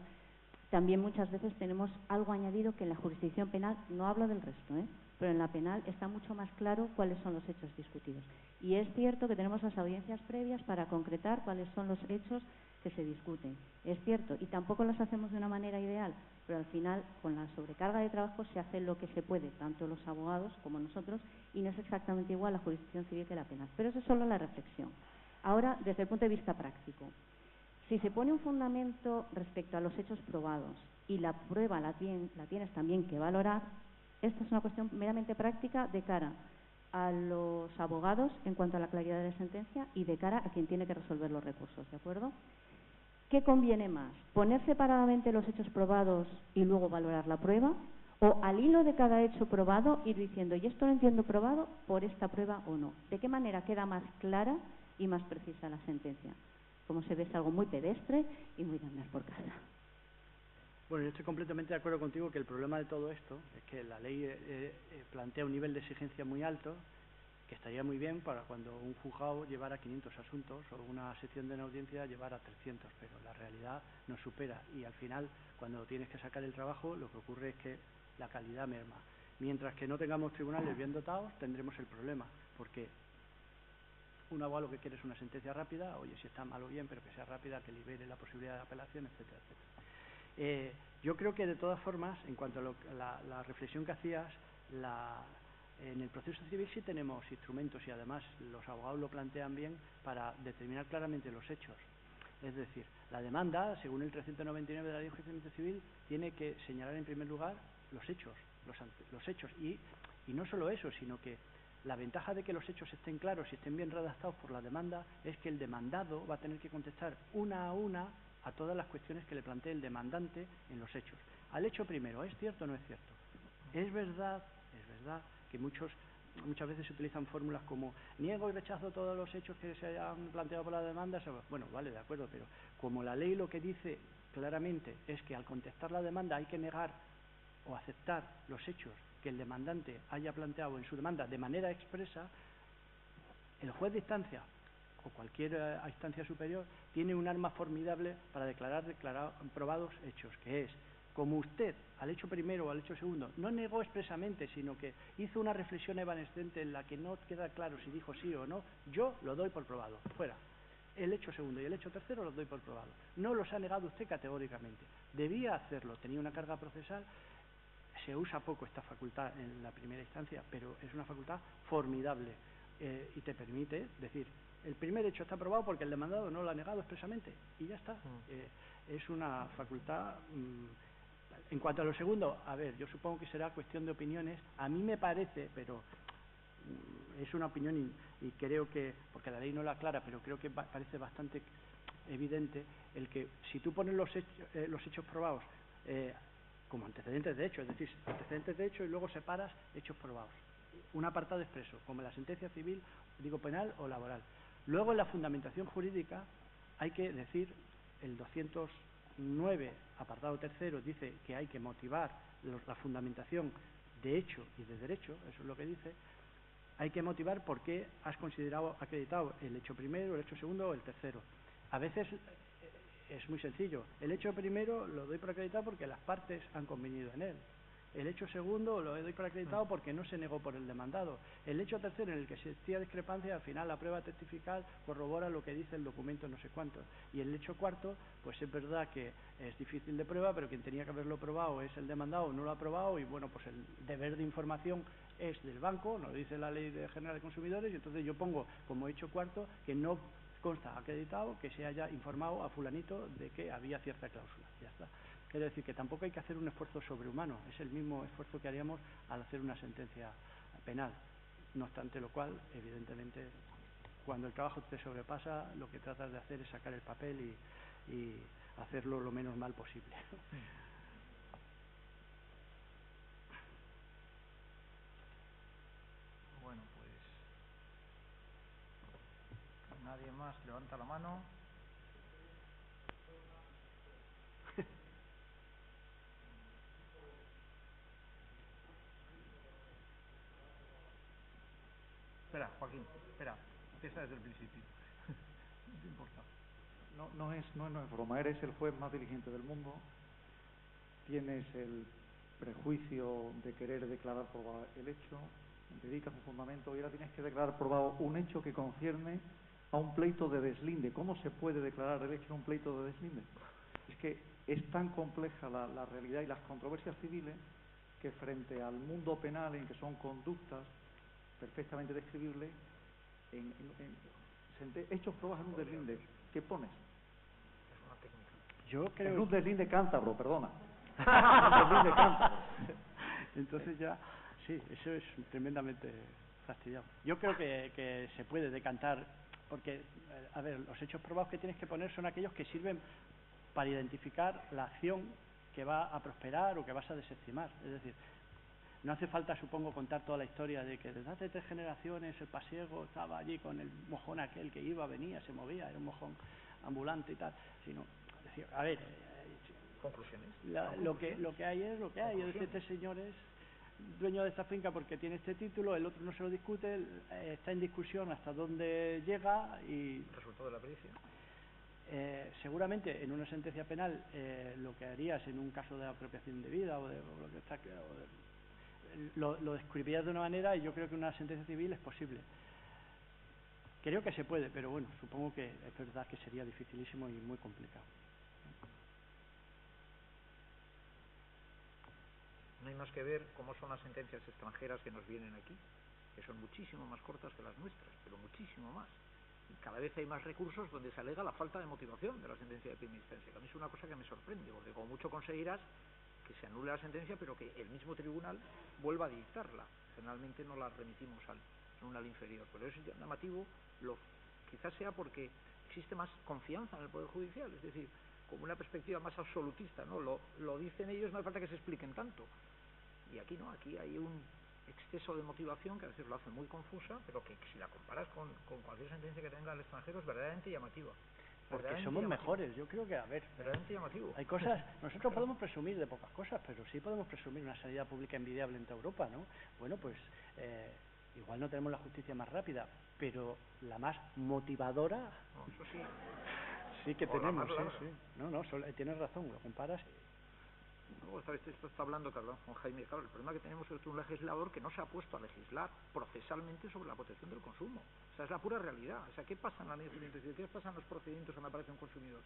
también muchas veces tenemos algo añadido que en la jurisdicción penal, no hablo del resto, pero en la penal está mucho más claro cuáles son los hechos discutidos. Y es cierto que tenemos las audiencias previas para concretar cuáles son los hechos que se discuten. Es cierto, y tampoco las hacemos de una manera ideal, pero al final, con la sobrecarga de trabajo, se hace lo que se puede, tanto los abogados como nosotros, y no es exactamente igual la jurisdicción civil que la penal. Pero eso es solo la reflexión. Ahora, desde el punto de vista práctico, si se pone un fundamento respecto a los hechos probados y la prueba la tienes también que valorar, esta es una cuestión meramente práctica de cara a los abogados en cuanto a la claridad de la sentencia y de cara a quien tiene que resolver los recursos, ¿de acuerdo? ¿qué conviene más? ¿Poner separadamente los hechos probados y luego valorar la prueba? ¿O al hilo de cada hecho probado ir diciendo, y esto lo entiendo probado por esta prueba o no? ¿De qué manera queda más clara y más precisa la sentencia? Como se ve, es algo muy pedestre y muy de andar por casa. Bueno, yo estoy completamente de acuerdo contigo que el problema de todo esto es que la ley plantea un nivel de exigencia muy alto, que estaría muy bien para cuando un juzgado llevara 500 asuntos o una sección de una audiencia llevara 300, pero la realidad nos supera y al final, cuando tienes que sacar el trabajo, lo que ocurre es que la calidad merma. Mientras que no tengamos tribunales bien dotados, tendremos el problema, porque un abogado lo que quiere es una sentencia rápida, oye, si está mal o bien, pero que sea rápida, que libere la posibilidad de apelación, etcétera, etcétera. Yo creo que de todas formas, en cuanto a la reflexión que hacías, en el proceso civil sí tenemos instrumentos y además los abogados lo plantean bien para determinar claramente los hechos. Es decir, la demanda, según el 399 de la Ley de Enjuiciamiento Civil, tiene que señalar en primer lugar los hechos, los hechos. Y no solo eso, sino que la ventaja de que los hechos estén claros y estén bien redactados por la demanda es que el demandado va a tener que contestar una a una a todas las cuestiones que le plantee el demandante en los hechos. Al hecho primero, ¿es cierto o no es cierto? Es verdad que muchas veces se utilizan fórmulas como niego y rechazo todos los hechos que se hayan planteado por la demanda. Bueno, vale, de acuerdo, pero como la ley lo que dice claramente es que al contestar la demanda hay que negar o aceptar los hechos que el demandante haya planteado en su demanda de manera expresa, el juez de instancia o cualquier instancia superior tiene un arma formidable para declarar probados hechos, que es, como usted al hecho primero o al hecho segundo no negó expresamente, sino que hizo una reflexión evanescente en la que no queda claro si dijo sí o no, yo lo doy por probado, fuera. El hecho segundo y el hecho tercero los doy por probado. No los ha negado usted categóricamente. Debía hacerlo, tenía una carga procesal. Se usa poco esta facultad en la primera instancia, pero es una facultad formidable y te permite decir, el primer hecho está probado porque el demandado no lo ha negado expresamente y ya está. Es una facultad. En cuanto a lo segundo, a ver, yo supongo que será cuestión de opiniones. A mí me parece, pero es una opinión y creo que, porque la ley no la aclara, pero creo que parece bastante evidente el que si tú pones los hechos probados como antecedentes de hecho, es decir, antecedentes de hecho y luego separas hechos probados. Un apartado expreso, como en la sentencia civil, digo penal o laboral. Luego en la fundamentación jurídica hay que decir, el 209, apartado tercero, dice que hay que motivar la fundamentación de hecho y de derecho, eso es lo que dice. Hay que motivar por qué has considerado acreditado el hecho primero, el hecho segundo o el tercero. A veces es muy sencillo. El hecho primero lo doy por acreditado porque las partes han convenido en él. El hecho segundo lo doy por acreditado porque no se negó por el demandado. El hecho tercero, en el que existía discrepancia, al final la prueba testifical corrobora lo que dice el documento no sé cuánto. Y el hecho cuarto, pues es verdad que es difícil de prueba, pero quien tenía que haberlo probado es el demandado, no lo ha probado, y bueno, pues el deber de información es del banco, nos dice la Ley General de Consumidores, y entonces yo pongo como hecho cuarto que no consta acreditado que se haya informado a fulanito de que había cierta cláusula. Ya está. Quiero decir que tampoco hay que hacer un esfuerzo sobrehumano, es el mismo esfuerzo que haríamos al hacer una sentencia penal. No obstante lo cual, evidentemente, cuando el trabajo te sobrepasa, lo que tratas de hacer es sacar el papel y hacerlo lo menos mal posible. Bueno, pues nadie más levanta la mano. Espera, Joaquín, espera, empieza desde el principio. No te importa. No es broma, eres el juez más diligente del mundo, tienes el prejuicio de querer declarar probado el hecho, dedicas un fundamento y ahora tienes que declarar probado un hecho que concierne a un pleito de deslinde. ¿Cómo se puede declarar el hecho en un pleito de deslinde? Es que es tan compleja la realidad y las controversias civiles que frente al mundo penal, en que son conductas perfectamente describibles, hechos probados en un deslinde, ¿qué pones? Es una técnica. Yo creo... En un deslinde cántabro, perdona. Un deslinde cántabro. Entonces ya, sí, eso es tremendamente fastidiado. Yo creo que se puede decantar, porque, a ver, los hechos probados que tienes que poner son aquellos que sirven para identificar la acción que va a prosperar o que vas a desestimar. Es decir, no hace falta, supongo, contar toda la historia de que desde hace 3 generaciones el pasiego estaba allí con el mojón aquel que iba, venía, se movía, era un mojón ambulante y tal, sino, decir, a ver, conclusiones. Lo que hay es lo que hay. Es decir, este señor es dueño de esta finca porque tiene este título, el otro no se lo discute, está en discusión hasta dónde llega y... ¿Resultado de la pericia? Seguramente en una sentencia penal lo que harías en un caso de apropiación indebida o lo que está... Lo describirías de una manera y yo creo que una sentencia civil es posible. Creo que se puede, pero bueno, supongo que es verdad que sería dificilísimo y muy complicado. No hay más que ver cómo son las sentencias extranjeras que nos vienen aquí, que son muchísimo más cortas que las nuestras, pero muchísimo más. Y cada vez hay más recursos donde se alega la falta de motivación de la sentencia de primera instancia. A mí es una cosa que me sorprende, porque como mucho conseguirás que se anule la sentencia, pero que el mismo tribunal vuelva a dictarla. Generalmente no la remitimos al tribunal inferior, pero es llamativo, quizás sea porque existe más confianza en el Poder Judicial, es decir, como una perspectiva más absolutista, ¿no? Lo dicen ellos, no hace falta que se expliquen tanto. Y aquí no, aquí hay un exceso de motivación que a veces lo hace muy confusa, pero que si la comparas con cualquier sentencia que tenga el extranjero es verdaderamente llamativa. Porque somos mejores, yo creo que, a ver, verdaderamente llamativo. Hay cosas, nosotros podemos presumir de pocas cosas, pero sí podemos presumir una sanidad pública envidiable en toda Europa, ¿no? Bueno, pues igual no tenemos la justicia más rápida, pero la más motivadora, no, eso sí, sí que tenemos, sí. No, tienes razón, lo comparas. Luego esto está hablando, claro, con Jaime, claro, el problema que tenemos es un legislador que no se ha puesto a legislar procesalmente sobre la protección del consumo. O sea, es la pura realidad. O sea, ¿qué pasa en la ley de justicia? ¿Qué pasa en los procedimientos cuando aparece un consumidor?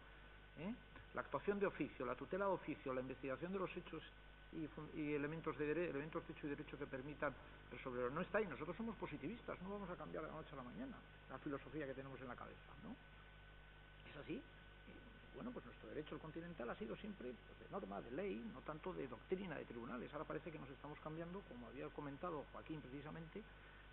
La actuación de oficio, la tutela de oficio, la investigación de los hechos y elementos de hecho y derecho que permitan resolverlo. No está ahí. Nosotros somos positivistas, no vamos a cambiar de la noche a la mañana la filosofía que tenemos en la cabeza, ¿no? Es así. Bueno, pues nuestro derecho al continental ha sido siempre pues, de norma, de ley, no tanto de doctrina de tribunales. Ahora parece que nos estamos cambiando, como había comentado Joaquín precisamente,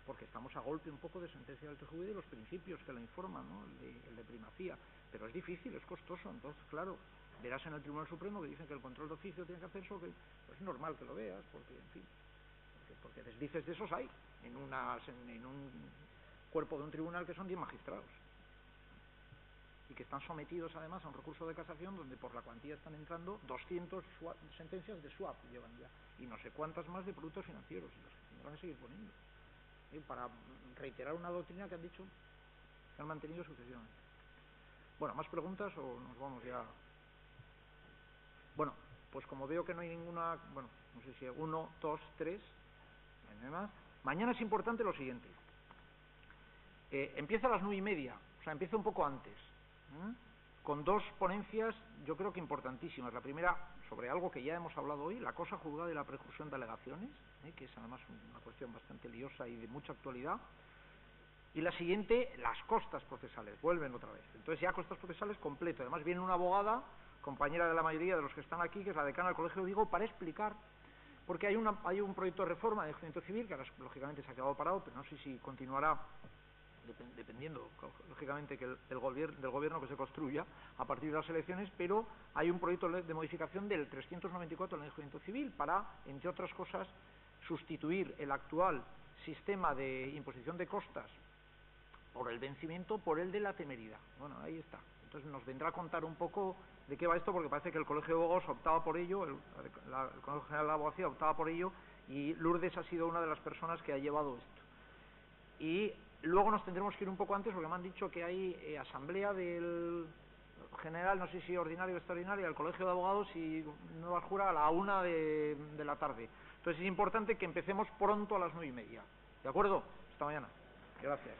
porque estamos a golpe un poco de sentencia del TJUE y de los principios que la informan, ¿no? el de primacía. Pero es difícil, es costoso. Entonces, claro, verás en el Tribunal Supremo que dicen que el control de oficio tiene que hacer sobre... Pues es normal que lo veas, porque, en fin, porque deslices de esos hay en un cuerpo de un tribunal que son 10 magistrados. Y que están sometidos además a un recurso de casación donde por la cuantía están entrando 200 sentencias de swap llevan ya, y no sé cuántas más de productos financieros, y los que tendrán que seguir poniendo, para reiterar una doctrina que han dicho que han mantenido sucesivamente. Bueno, ¿más preguntas o nos vamos ya? Bueno, pues como veo que no hay ninguna, bueno, no sé si 1, 2, 3, no hay más. Mañana es importante lo siguiente. Empieza a las 9:30, o sea, empieza un poco antes. Con 2 ponencias yo creo que importantísimas. La primera sobre algo que ya hemos hablado hoy, la cosa juzgada y la precursión de alegaciones, que es además una cuestión bastante liosa y de mucha actualidad. Y la siguiente, las costas procesales, vuelven otra vez. Entonces ya costas procesales completo. Además viene una abogada, compañera de la mayoría de los que están aquí, que es la decana del Colegio de Vigo, para explicar, porque hay un proyecto de reforma del enjuiciamiento civil, que ahora lógicamente se ha quedado parado, pero no sé si continuará, dependiendo lógicamente que del gobierno que se construya a partir de las elecciones, pero hay un proyecto de modificación del 394 del enjuiciamiento civil para, entre otras cosas, sustituir el actual sistema de imposición de costas por el vencimiento por el de la temeridad. Bueno, ahí está. Entonces nos vendrá a contar un poco de qué va esto, porque parece que el Colegio de Abogados optaba por ello, el Colegio General de la Abogacía optaba por ello, y Lourdes ha sido una de las personas que ha llevado esto. Y luego nos tendremos que ir un poco antes, porque me han dicho que hay asamblea del general, no sé si ordinaria o extraordinaria, del Colegio de Abogados y Nueva Jura a la 1 de la tarde. Entonces es importante que empecemos pronto a las 9:30. ¿De acuerdo? Hasta mañana. Gracias.